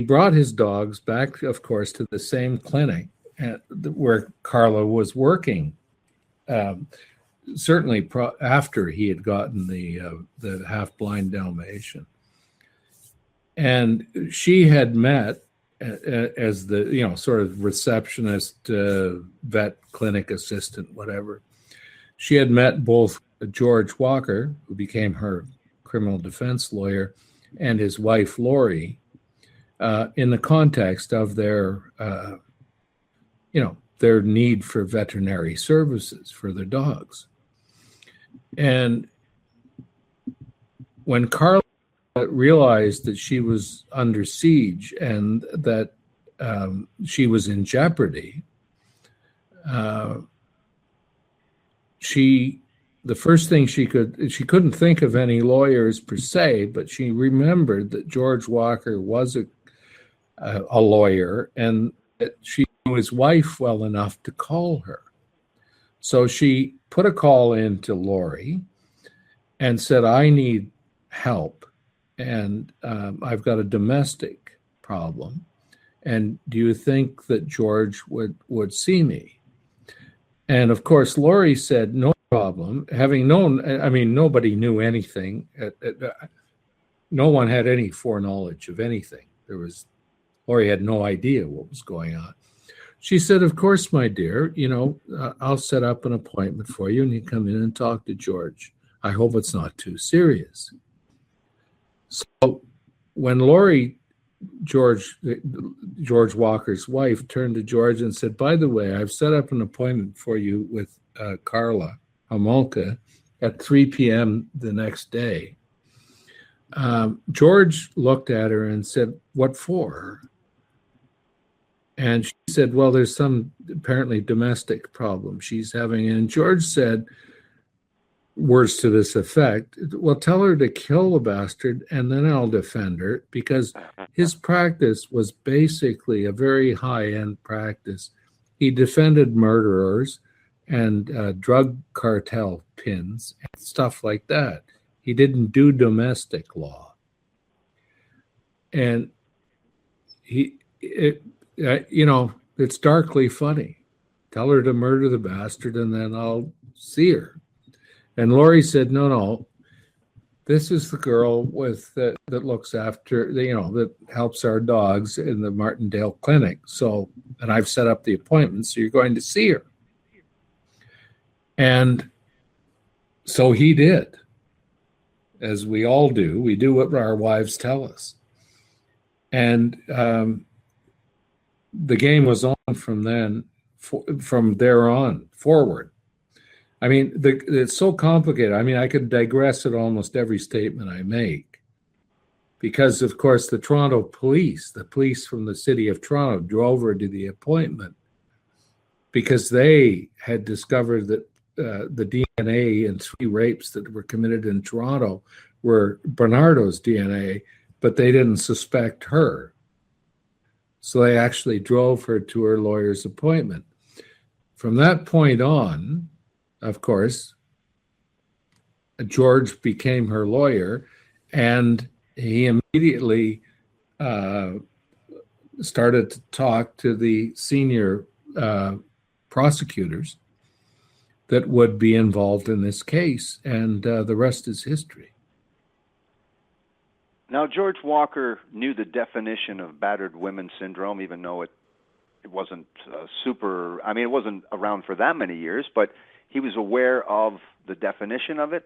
brought his dogs back, of course, to the same clinic where Carla was working. Certainly after he had gotten the half-blind Dalmatian. And she had met as the, sort of receptionist, vet clinic assistant, whatever. She had met both George Walker, who became her criminal defense lawyer, and his wife, Lori, in the context of their need for veterinary services for their dogs. And when Carla realized that she was under siege and that she was in jeopardy, the first thing she couldn't think of any lawyers per se, but she remembered that George Walker was a lawyer and that she knew his wife well enough to call her. So she put a call in to Lori and said, I need help, and I've got a domestic problem, and do you think that George would see me? And of course, Lori said, no problem. Having known, nobody knew anything. No one had any foreknowledge of anything. Lori had no idea what was going on. She said, of course, my dear, I'll set up an appointment for you and you come in and talk to George. I hope it's not too serious. So when Lori, George Walker's wife, turned to George and said, by the way, I've set up an appointment for you with Carla Homolka at 3 p.m. the next day. George looked at her and said, what for? And she said, well, there's some apparently domestic problem she's having. And George said words to this effect, well, tell her to kill the bastard and then I'll defend her, because his practice was basically a very high-end practice. He defended murderers and drug cartel pins and stuff like that. He didn't do domestic law. And it's darkly funny. Tell her to murder the bastard and then I'll see her. And Laurie said, no, this is the girl that looks after, that helps our dogs in the Martindale Clinic. So, and I've set up the appointment, so you're going to see her. And so he did, as we all do. We do what our wives tell us. And the game was on from there on forward. I mean, it's so complicated. I mean, I could digress at almost every statement I make because, of course, the police from the city of Toronto drove her to the appointment because they had discovered that the DNA in 3 rapes that were committed in Toronto were Bernardo's DNA, but they didn't suspect her. So they actually drove her to her lawyer's appointment. From that point on, of course, George became her lawyer, and he immediately started to talk to the senior prosecutors that would be involved in this case, and the rest is history. Now, George Walker knew the definition of battered women syndrome, even though it wasn't it wasn't around for that many years, but he was aware of the definition of it.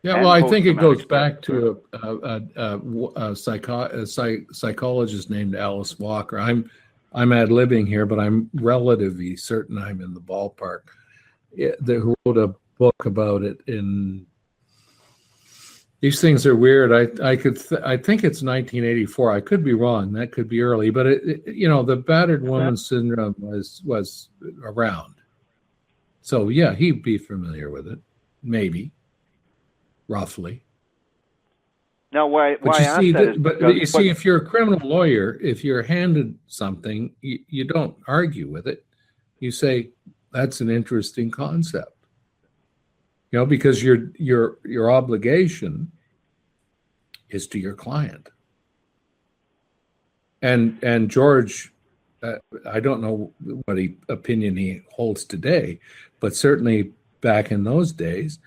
Yeah, well, I think it goes back to a psychologist named Alice Walker. I'm ad-libbing here, but I'm relatively certain I'm in the ballpark. Who wrote a book about it. These things are weird. I think it's 1984. I could be wrong. That could be early, but the battered woman syndrome was around. So yeah, he'd be familiar with it, maybe, roughly. Now, why but I ask that is but you see, if you're a criminal lawyer, if you're handed something, you don't argue with it. You say, that's an interesting concept. Because your obligation is to your client. And George, I don't know what opinion he holds today, but certainly back in those days,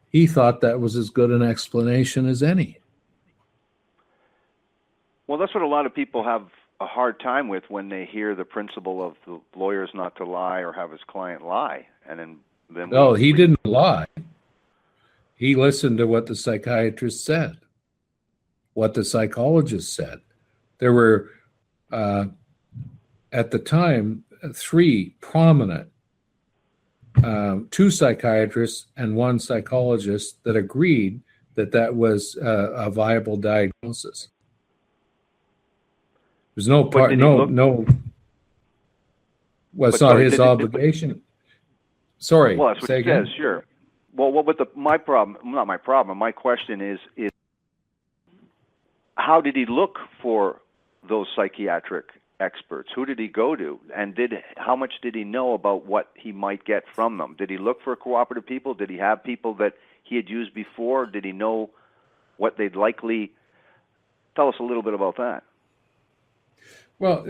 he thought that was as good an explanation as any. Well, that's what a lot of people have a hard time with when they hear the principle of the lawyer's not to lie or have his client lie. And then he didn't lie. He listened to what the psychiatrist said, what the psychologist said. There were, at the time, 3 prominent, 2 psychiatrists and 1 psychologist that agreed that was a viable diagnosis. There's no part, well, it's not his obligation. Sorry. Well, that's what it says, sure. Well, my question is how did he look for those psychiatric experts? Who did he go to? And how much did he know about what he might get from them? Did he look for cooperative people? Did he have people that he had used before? Did he know what they'd likely... Tell us a little bit about that. Well,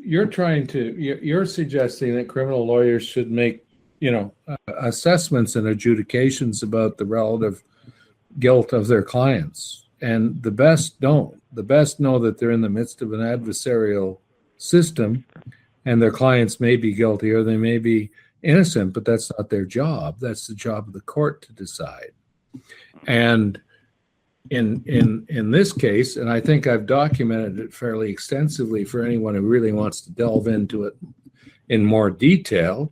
you're suggesting that criminal lawyers should make assessments and adjudications about the relative guilt of their clients. And the best don't. The best know that they're in the midst of an adversarial system and their clients may be guilty or they may be innocent, but that's not their job. That's the job of the court to decide. And in this case, and I think I've documented it fairly extensively for anyone who really wants to delve into it in more detail,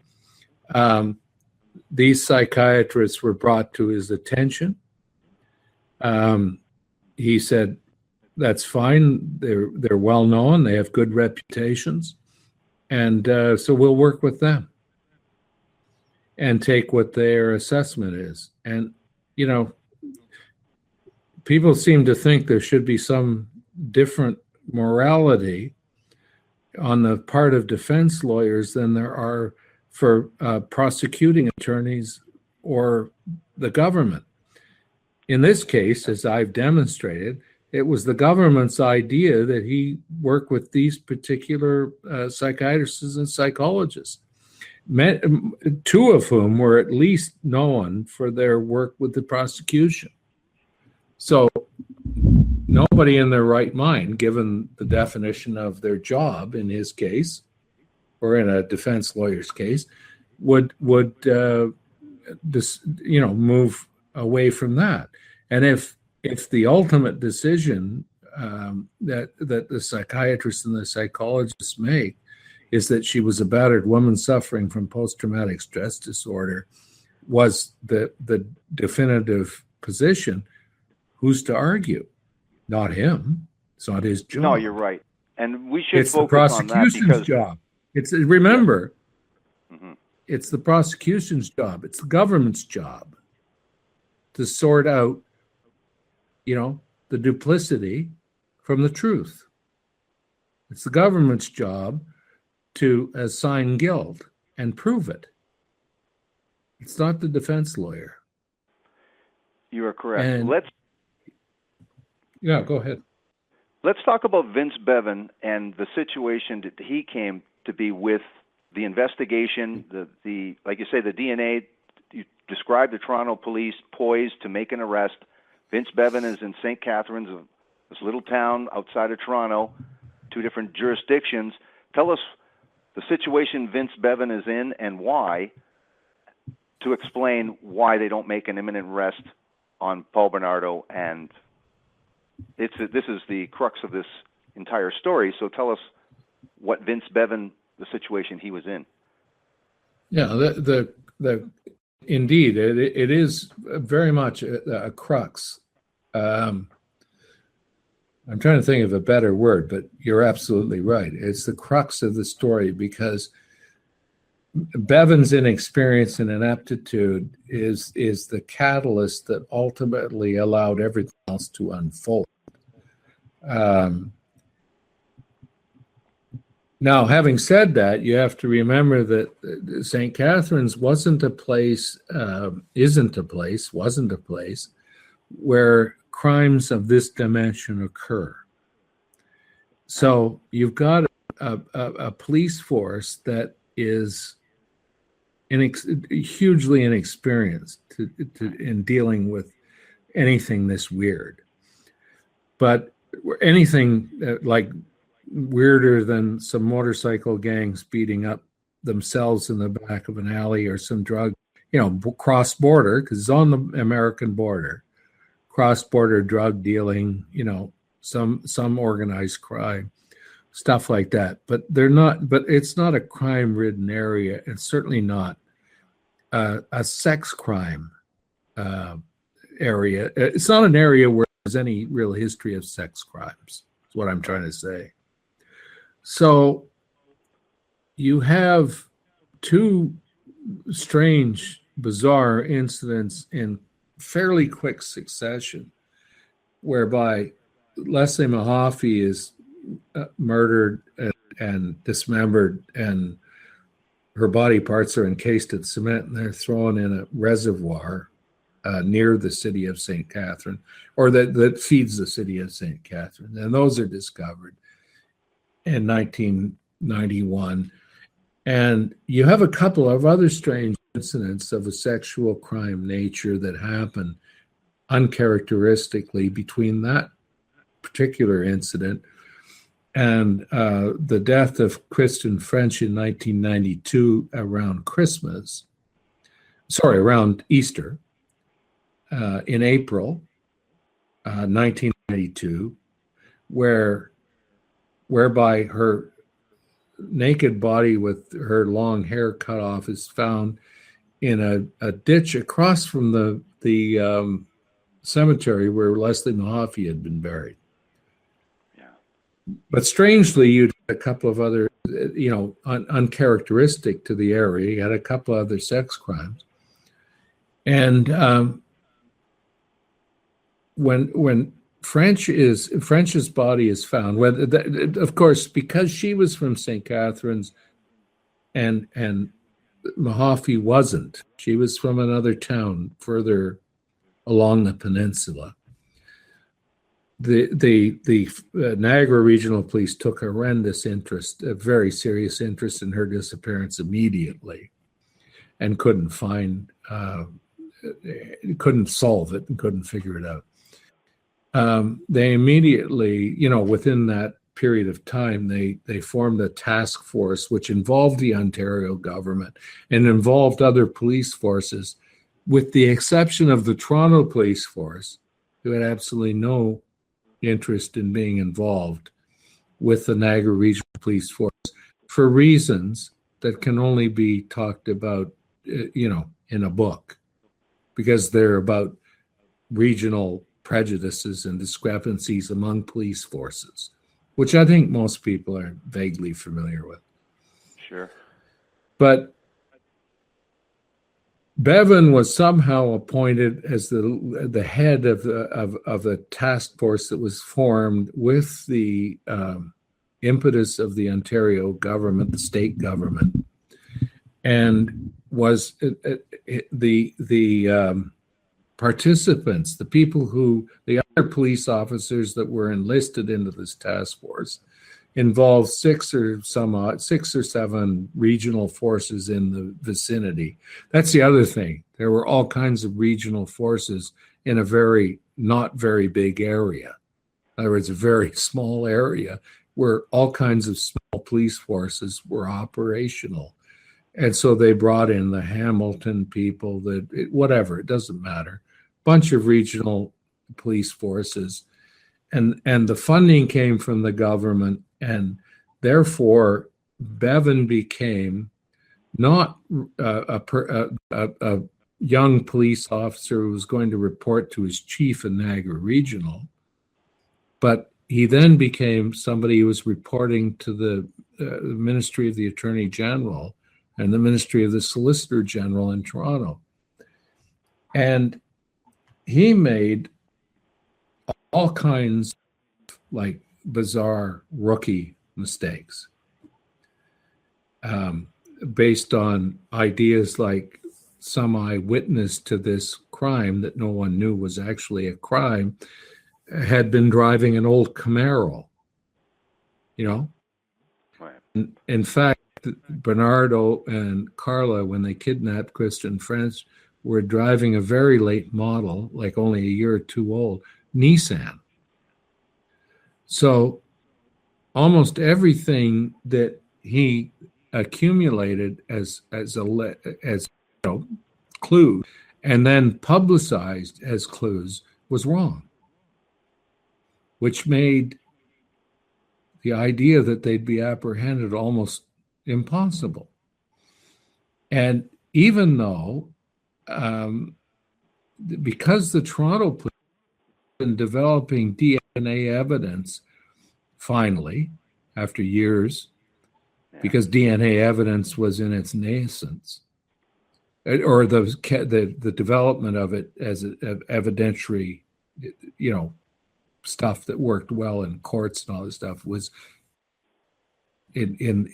these psychiatrists were brought to his attention. He said, that's fine. They're well known. They have good reputations. And so we'll work with them and take what their assessment is. And, you know, people seem to think there should be some different morality on the part of defense lawyers than there are for prosecuting attorneys or the government. In this case, as I've demonstrated, it was the government's idea that he work with these particular psychiatrists and psychologists, two of whom were at least known for their work with the prosecution. So nobody in their right mind, given the definition of their job in his case, or in a defense lawyer's case, would move away from that. And if the ultimate decision that the psychiatrists and the psychologists make is that she was a battered woman suffering from post-traumatic stress disorder was the definitive position, who's to argue? Not him. It's not his job. No, you're right. And we should it's the focus on that prosecution's because job. Remember, it's the prosecution's job. It's the government's job to sort out, the duplicity from the truth. It's the government's job to assign guilt and prove it. It's not the defense lawyer. You are correct. And, go ahead. Let's talk about Vince Bevan and the situation that he came to be with, the investigation, the like you say, the DNA. You described the Toronto police poised to make an arrest. Vince Bevan is in St. Catharines, this little town outside of Toronto, two different jurisdictions. Tell us the situation Vince Bevan is in and why, to explain why they don't make an imminent arrest on Paul Bernardo. And this is the crux of this entire story. So tell us what Vince Bevan, the situation he was in. Yeah, indeed, it is very much a crux. I'm trying to think of a better word, but you're absolutely right. It's the crux of the story because Bevan's inexperience and ineptitude is the catalyst that ultimately allowed everything else to unfold. Now, having said that, you have to remember that St. Catharines wasn't a place where crimes of this dimension occur. So you've got a police force that is hugely inexperienced in dealing with anything this weird. But anything like weirder than some motorcycle gangs beating up themselves in the back of an alley or some drug, cross-border, because it's on the American border, cross-border drug dealing, some organized crime, stuff like that. But it's not a crime-ridden area. It's certainly not a sex crime area. It's not an area where there's any real history of sex crimes, is what I'm trying to say. So you have two strange, bizarre incidents in fairly quick succession, whereby Leslie Mahaffey is murdered and dismembered, and her body parts are encased in cement, and they're thrown in a reservoir near the city of St. Catherine, or that feeds the city of St. Catherine. And those are discovered in 1991. And you have a couple of other strange incidents of a sexual crime nature that happen uncharacteristically between that particular incident and the death of Kristen French in 1992 around Easter, in April 1992, whereby her naked body with her long hair cut off is found in a ditch across from the cemetery where Leslie Mahaffey had been buried. Yeah. But strangely, you had a couple of other uncharacteristic to the area. He had a couple other sex crimes. And when French's body is found, of course, because she was from St. Catharines and Mahaffey wasn't. She was from another town further along the peninsula. The Niagara Regional Police took horrendous interest, a very serious interest in her disappearance immediately, and couldn't solve it and couldn't figure it out. They immediately, within that period of time, they formed a task force which involved the Ontario government and involved other police forces, with the exception of the Toronto Police Force, who had absolutely no interest in being involved with the Niagara Regional Police Force for reasons that can only be talked about, in a book, because they're about regional prejudices and discrepancies among police forces, which I think most people are vaguely familiar with. Sure. But Bevan was somehow appointed as the head of the task force that was formed with the impetus of the Ontario government, the state government, and was the participants, the other police officers that were enlisted into this task force, involved 6 or 7 regional forces in the vicinity. That's the other thing. There were all kinds of regional forces in a not very big area. In other words, a very small area where all kinds of small police forces were operational. And so they brought in the Hamilton people, whatever, it doesn't matter. Bunch of regional police forces. And the funding came from the government, and therefore Bevan became not a young police officer who was going to report to his chief in Niagara Regional, but he then became somebody who was reporting to the Ministry of the Attorney General and the Ministry of the Solicitor General in Toronto. And he made all kinds of bizarre rookie mistakes based on ideas like some eyewitness to this crime that no one knew was actually a crime had been driving an old Camaro, Right. In fact, Bernardo and Carla, when they kidnapped Christian French, were driving a very late model, like only a year or two old, Nissan. So almost everything that he accumulated as clues and then publicized as clues was wrong, which made the idea that they'd be apprehended almost impossible. And even though, because the Toronto police have been developing DNA evidence, finally, after years, because DNA evidence was in its nascence, or the development of it as evidentiary, stuff that worked well in courts and all this stuff was in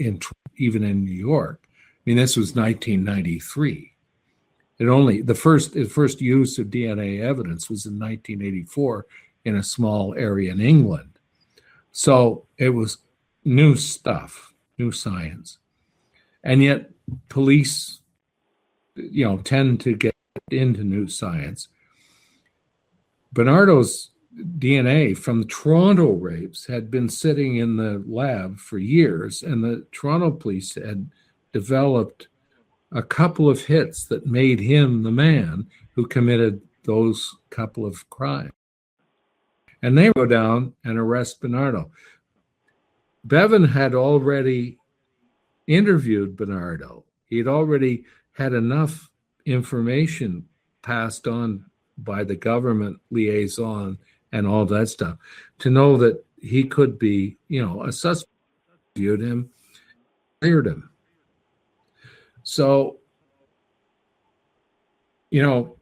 even in New York. I mean, this was 1993. The first use of DNA evidence was in 1984 in a small area in England. So it was new stuff, new science. And yet police, tend to get into new science. Bernardo's DNA from the Toronto rapes had been sitting in the lab for years, and the Toronto police had developed a couple of hits that made him the man who committed those couple of crimes. And they go down and arrest Bernardo. Bevan had already interviewed Bernardo. He'd already had enough information passed on by the government liaison and all that stuff to know that he could be, a suspect. Viewed him, cleared him. So, you know,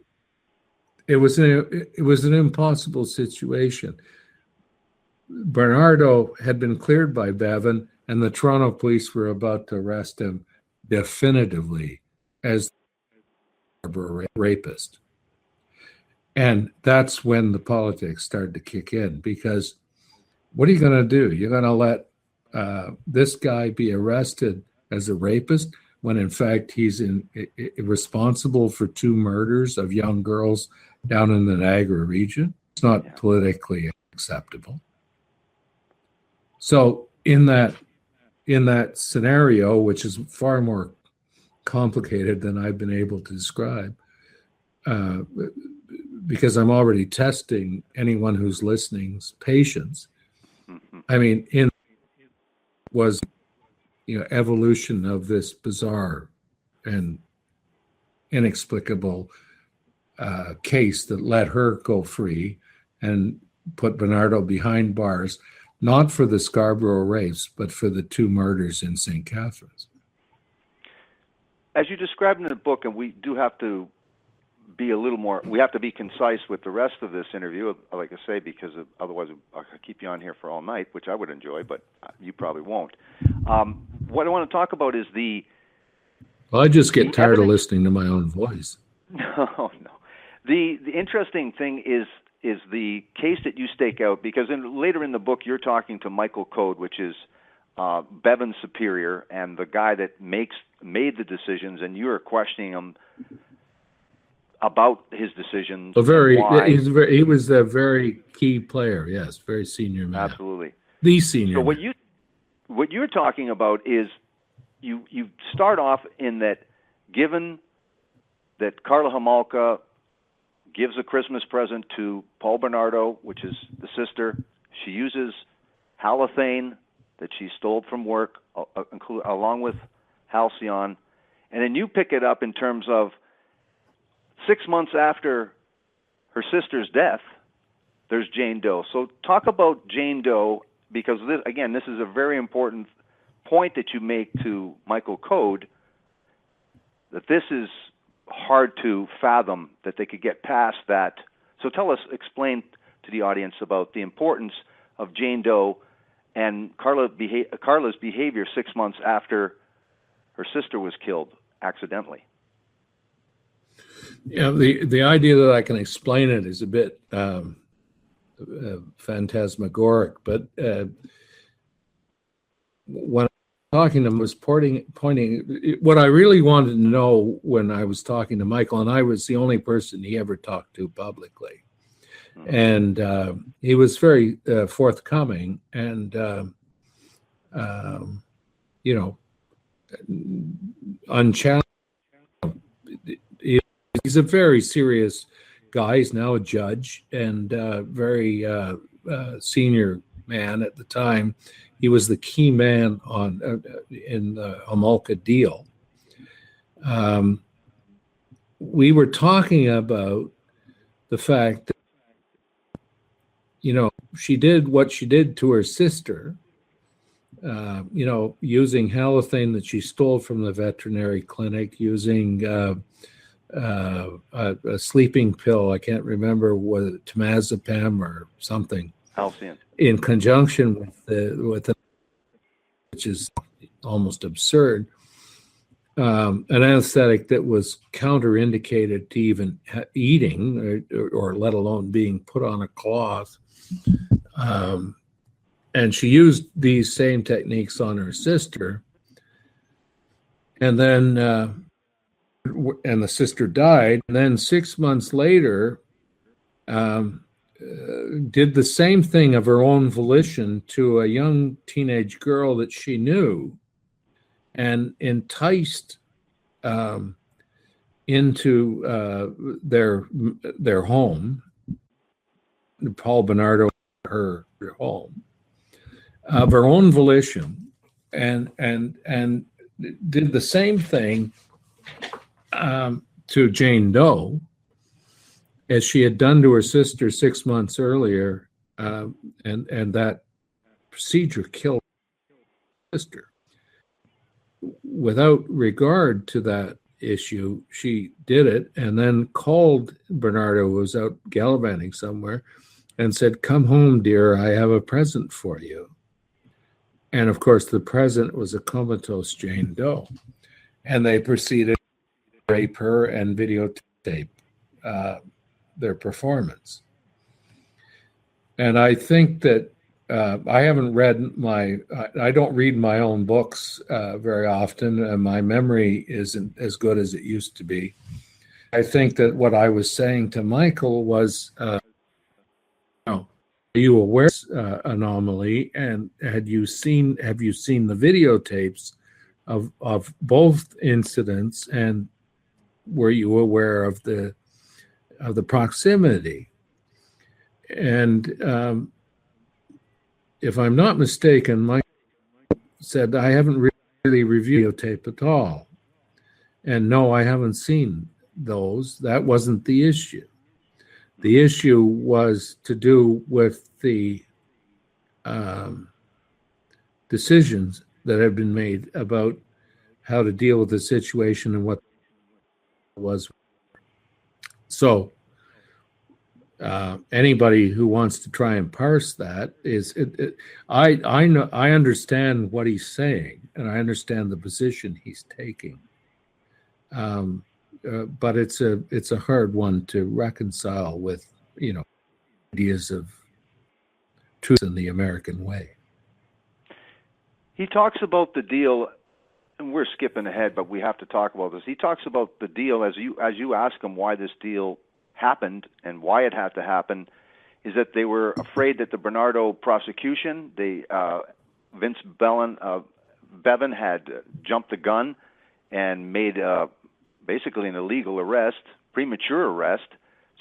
it was an impossible situation. Bernardo had been cleared by Bevan, and the Toronto police were about to arrest him definitively as a rapist. And that's when the politics started to kick in, because what are you going to do? You're going to let this guy be arrested as a rapist when in fact he's responsible for 2 murders of young girls down in the Niagara region? It's not politically acceptable. So in that scenario, which is far more complicated than I've been able to describe, because I'm already testing anyone who's listening's patience. I mean, was evolution of this bizarre and inexplicable case that let her go free and put Bernardo behind bars, not for the Scarborough rapes, but for the 2 murders in St. Catharines. As you described in the book, and we do have to be a little more, we have to be concise with the rest of this interview, like I say, because otherwise I'll keep you on here for all night, which I would enjoy, but you probably won't. What I want to talk about is Well, I just get tired of listening to my own voice. No. The interesting thing is the case that you stake out, because later in the book you're talking to Michael Code, which is Bevan's superior and the guy that made the decisions, and you're questioning him about his decisions. He was a very key player. Yes, very senior man. Absolutely, the senior. So man. what you're talking about is you start off in that, given that Carla Homolka gives a Christmas present to Paul Bernardo, which is the sister. She uses halothane that she stole from work, along with halcyon. And then you pick it up in terms of 6 months after her sister's death, there's Jane Doe. So talk about Jane Doe, because this is a very important point that you make to Michael Code, that this is hard to fathom that they could get past that. So explain to the audience about the importance of Jane Doe and Carla's behavior 6 months after her sister was killed accidentally. Yeah, the idea that I can explain it is a bit phantasmagoric, but when talking to him was pointing what I really wanted to know when I was talking to Michael, and I was the only person he ever talked to publicly, and he was very forthcoming and unchallenged. He's a very serious guy. He's now a judge and very senior man at the time. He was the key man in the Homolka deal. We were talking about the fact that, she did what she did to her sister, using halothane that she stole from the veterinary clinic, using a sleeping pill. I can't remember, was it temazepam or something. Halcyon. In conjunction with which is almost absurd, an anesthetic that was counterindicated to even eating or let alone being put on a cloth. And she used these same techniques on her sister. And then, and the sister died. And then 6 months later, did the same thing of her own volition to a young teenage girl that she knew, and enticed into their home. Paul Bernardo, her home, of her own volition, and did the same thing to Jane Doe as she had done to her sister 6 months earlier, and that procedure killed her sister. without regard to that issue, she did it and then called Bernardo, who was out gallivanting somewhere, and said, "Come home, dear, I have a present for you." And of course, the present was a comatose Jane Doe. And they proceeded to rape her and videotape their performance. And I think that I haven't read I don't read my own books very often, and my memory isn't as good as it used to be. I think that what I was saying to Michael was, are you aware of this anomaly, and have you seen the videotapes of both incidents, and were you aware of the proximity? And if I'm not mistaken, Mike said, I haven't really reviewed videotape at all. And no, I haven't seen those. That wasn't the issue. The issue was to do with the decisions that have been made about how to deal with the situation and what it was. So anybody who wants to try and parse that I know, I understand what he's saying, and I understand the position he's taking. But it's a hard one to reconcile with, ideas of truth in the American way. He talks about the deal, and we're skipping ahead, but we have to talk about this. He talks about the deal as you ask him why this deal happened and why it had to happen, is that they were afraid that the Bernardo prosecution, Vince Bevan had jumped the gun and made basically an illegal arrest, premature arrest.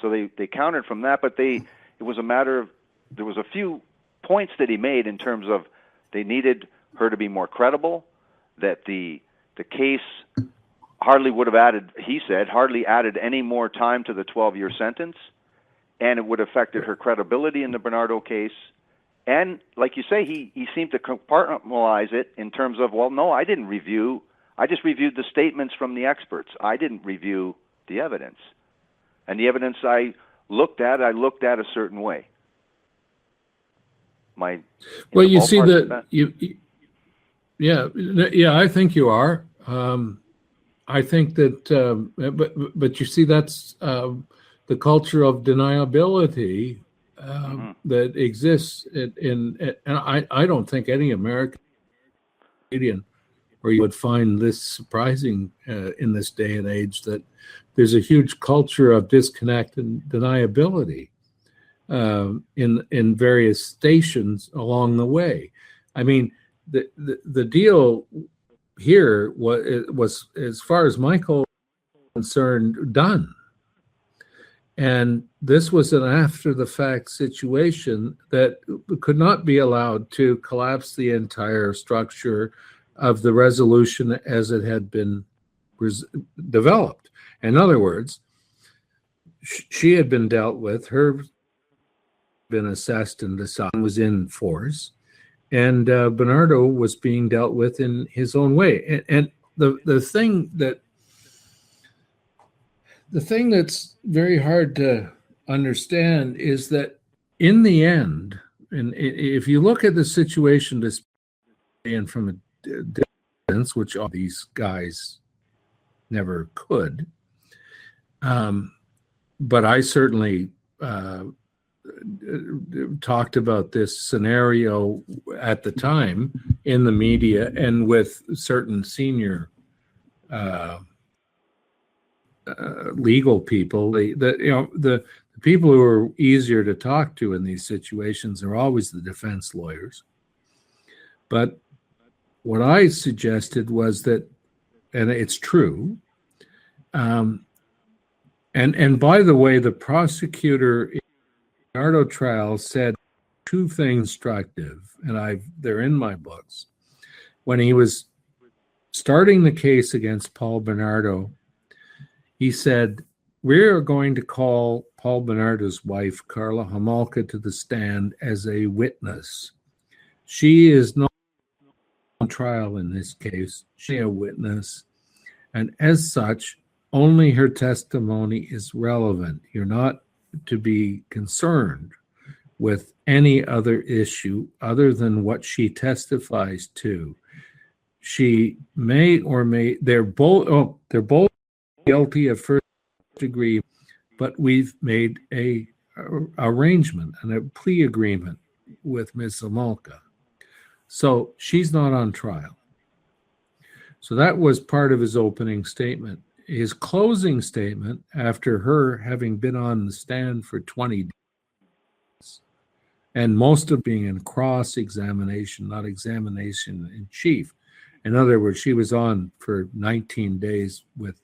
So they countered from that, but it was a matter of, there was a few points that he made in terms of they needed her to be more credible, that the case hardly would have added, he said, hardly added any more time to the 12-year sentence, and it would have affected her credibility in the Bernardo case. And like you say, he seemed to compartmentalize it in terms of, well, no, I just reviewed the statements from the experts. I didn't review the evidence. And the evidence I looked at a certain way. Well, you see that yeah, I think you are. I think that, but you see, that's the culture of deniability that exists and I don't think any American Canadian, or you would find this surprising in this day and age, that there's a huge culture of disconnect and deniability in various stations along the way. I mean, the deal here was, as far as Michael was concerned, done. And this was an after-the-fact situation that could not be allowed to collapse the entire structure of the resolution as it had been developed. In other words, she had been dealt with, her been assessed, and the son was in force, and Bernardo was being dealt with in his own way. And the thing that's very hard to understand is that in the end, and if you look at the situation and from a distance, which all these guys never could, but I certainly talked about this scenario at the time in the media and with certain senior legal people. The people who are easier to talk to in these situations are always the defense lawyers. But what I suggested was that, and it's true, and by the way, the prosecutor in the Bernardo trial said two things instructive, and they're in my books. When he was starting the case against Paul Bernardo, he said, "We are going to call Paul Bernardo's wife, Carla Homolka, to the stand as a witness. She is not trial in this case. She's a witness, and as such, only her testimony is relevant. You're not to be concerned with any other issue other than what she testifies to. She may or may, they're both guilty of first degree, but we've made a arrangement and a plea agreement with Ms. Zamolka. So she's not on trial. So that was part of his opening statement. His closing statement, after her having been on the stand for 20 days, and most of being in cross-examination, not examination in chief. In other words, she was on for 19 days with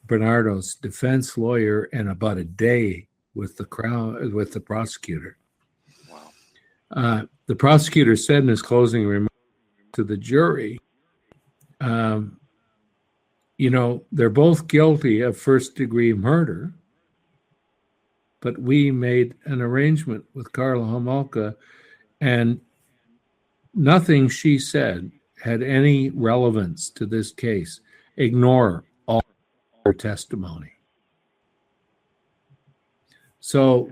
Bernardo's defense lawyer and about a day with the prosecutor. Wow. The prosecutor said in his closing remarks to the jury, they're both guilty of first-degree murder, but we made an arrangement with Carla Homolka, and nothing she said had any relevance to this case. Ignore all her testimony. So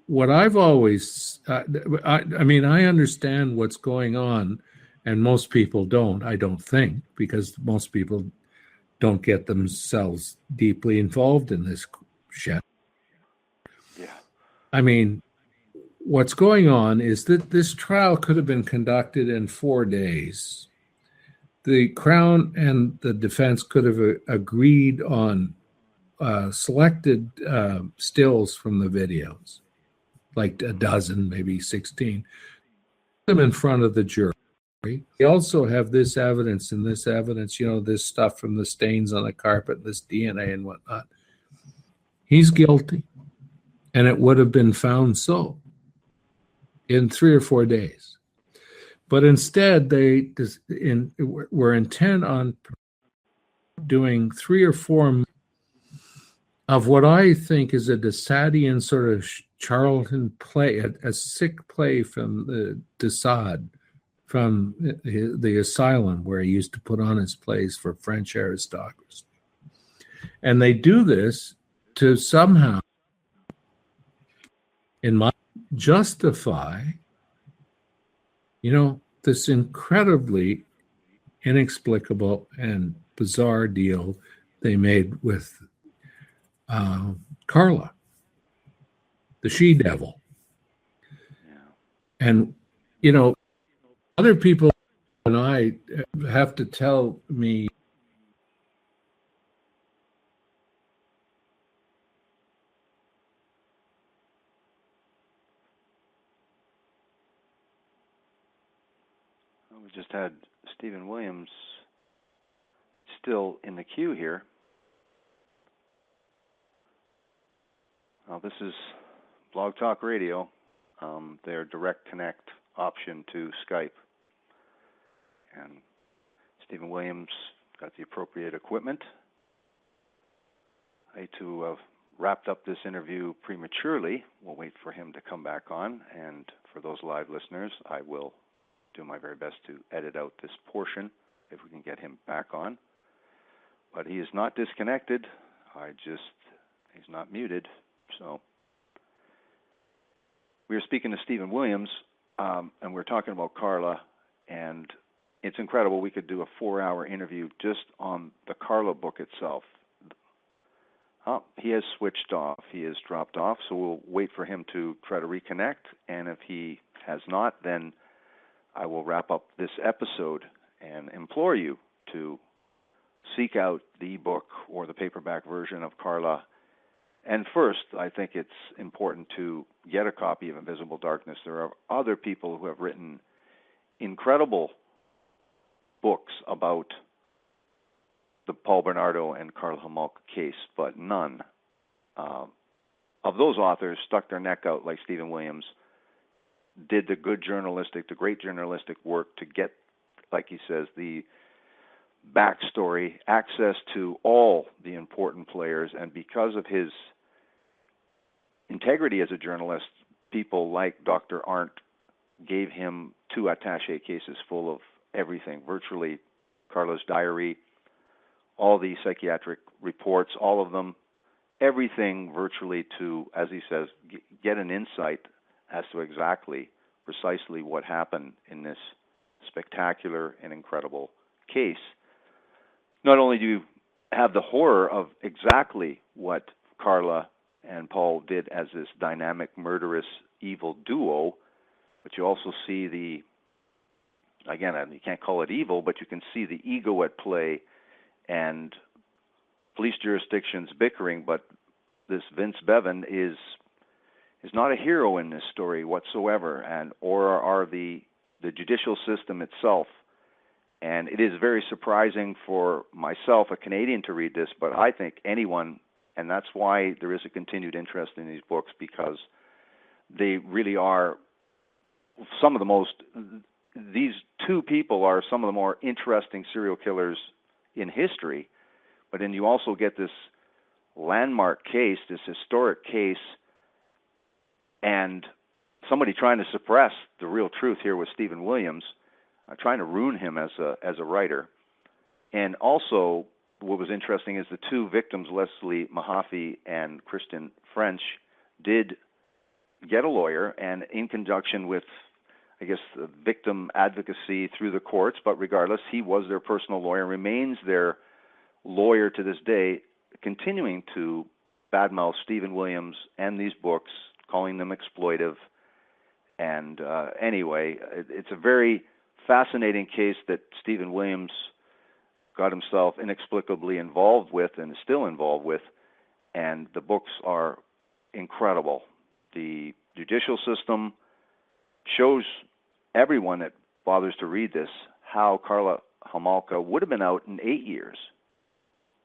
what I've always, I understand what's going on, and most people don't, I don't think, because most people don't get themselves deeply involved in this shit. Yeah. I mean, what's going on is that this trial could have been conducted in 4 days. The Crown and the defense could have agreed on selected stills from the videos, like a dozen, maybe 16, them in front of the jury. We also have this evidence, this stuff from the stains on the carpet, this DNA and whatnot. He's guilty, and it would have been found so in 3 or 4 days. But instead, they were intent on doing 3 or 4 of what I think is a Desaadian sort of charlatan play, a sick play from the Desaad, from the asylum where he used to put on his plays for French aristocracy. And they do this to somehow, justify, this incredibly inexplicable and bizarre deal they made with Carla, the she-devil. Yeah. And, other people and I have to tell me we just had Stephen Williams still in the queue here. This is Blog Talk Radio, their direct connect option to Skype. And Stephen Williams got the appropriate equipment. I hate to have wrapped up this interview prematurely. We'll wait for him to come back on. And for those live listeners, I will do my very best to edit out this portion if we can get him back on. But he is not disconnected. He's not muted. So we are speaking to Stephen Williams, and we're talking about Carla, and it's incredible. We could do a 4-hour interview just on the Carla book itself. He has switched off. He has dropped off, so we'll wait for him to try to reconnect, and if he has not, then I will wrap up this episode and implore you to seek out the book or the paperback version of Carla. And first, I think it's important to get a copy of Invisible Darkness. There are other people who have written incredible books about the Paul Bernardo and Carla Homolka case, but none of those authors stuck their neck out like Stephen Williams, did the great journalistic work to get, like he says, the backstory, access to all the important players, and because of his integrity as a journalist, people like Dr. Arndt gave him 2 attaché cases full of everything, virtually Carla's diary, all the psychiatric reports, all of them, everything virtually to, as he says, get an insight as to precisely what happened in this spectacular and incredible case. Not only do you have the horror of exactly what Carla and Paul did as this dynamic, murderous, evil duo, but you also see the, again, you can't call it evil, but you can see the ego at play and police jurisdictions bickering. But this Vince Bevan is not a hero in this story whatsoever, and or are the judicial system itself. And it is very surprising for myself, a Canadian, to read this, but I think anyone, and that's why there is a continued interest in these books, because they really are some of the most, these 2 people are some of the more interesting serial killers in history. But then you also get this landmark case, this historic case, and somebody trying to suppress the real truth here with Stephen Williams, trying to ruin him as a writer. And also, what was interesting is the 2 victims, Leslie Mahaffey and Christian French, did get a lawyer, and in conjunction with, I guess, the victim advocacy through the courts, but regardless, he was their personal lawyer, remains their lawyer to this day, continuing to badmouth Stephen Williams and these books, calling them exploitive. And anyway, it's a very fascinating case that Stephen Williams got himself inexplicably involved with and is still involved with, and the books are incredible. The judicial system shows everyone that bothers to read this how Carla Homolka would have been out in 8 years.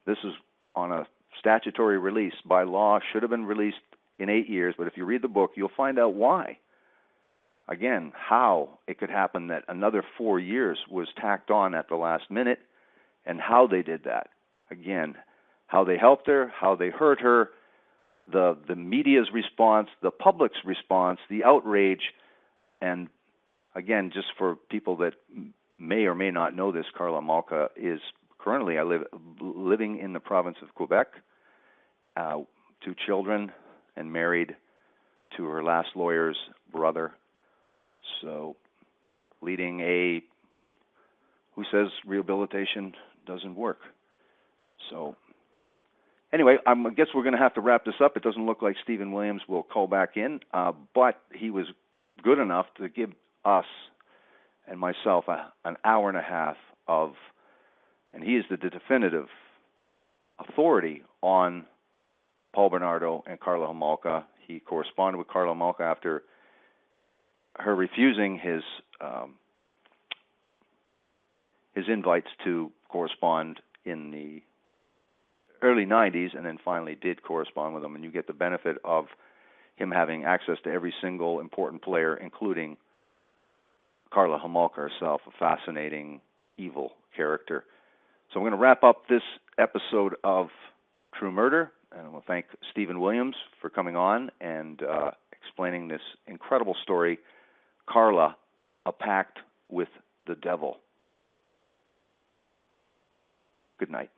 This is on a statutory release. By law, should have been released in 8 years, but if you read the book, you'll find out why. Again, how it could happen that another 4 years was tacked on at the last minute, and how they did that. Again, how they helped her, how they hurt her, the media's response, the public's response, the outrage, and again, just for people that may or may not know this, Carla Homolka is currently living in the province of Quebec, 2 children, and married to her last lawyer's brother. So, leading a who says rehabilitation doesn't work. So, anyway, I guess we're going to have to wrap this up. It doesn't look like Stephen Williams will call back in, but he was good enough to give us and myself an hour and a half of, and he is the definitive authority on Paul Bernardo and Carla Homolka. He corresponded with Carla Homolka after her refusing his invites to correspond in the early 90s, and then finally did correspond with him. And you get the benefit of him having access to every single important player, including Carla Homolka herself, a fascinating, evil character. So I'm going to wrap up this episode of True Murder, and I will thank Stephen Williams for coming on and explaining this incredible story, Carla, A Pact with the Devil. Good night.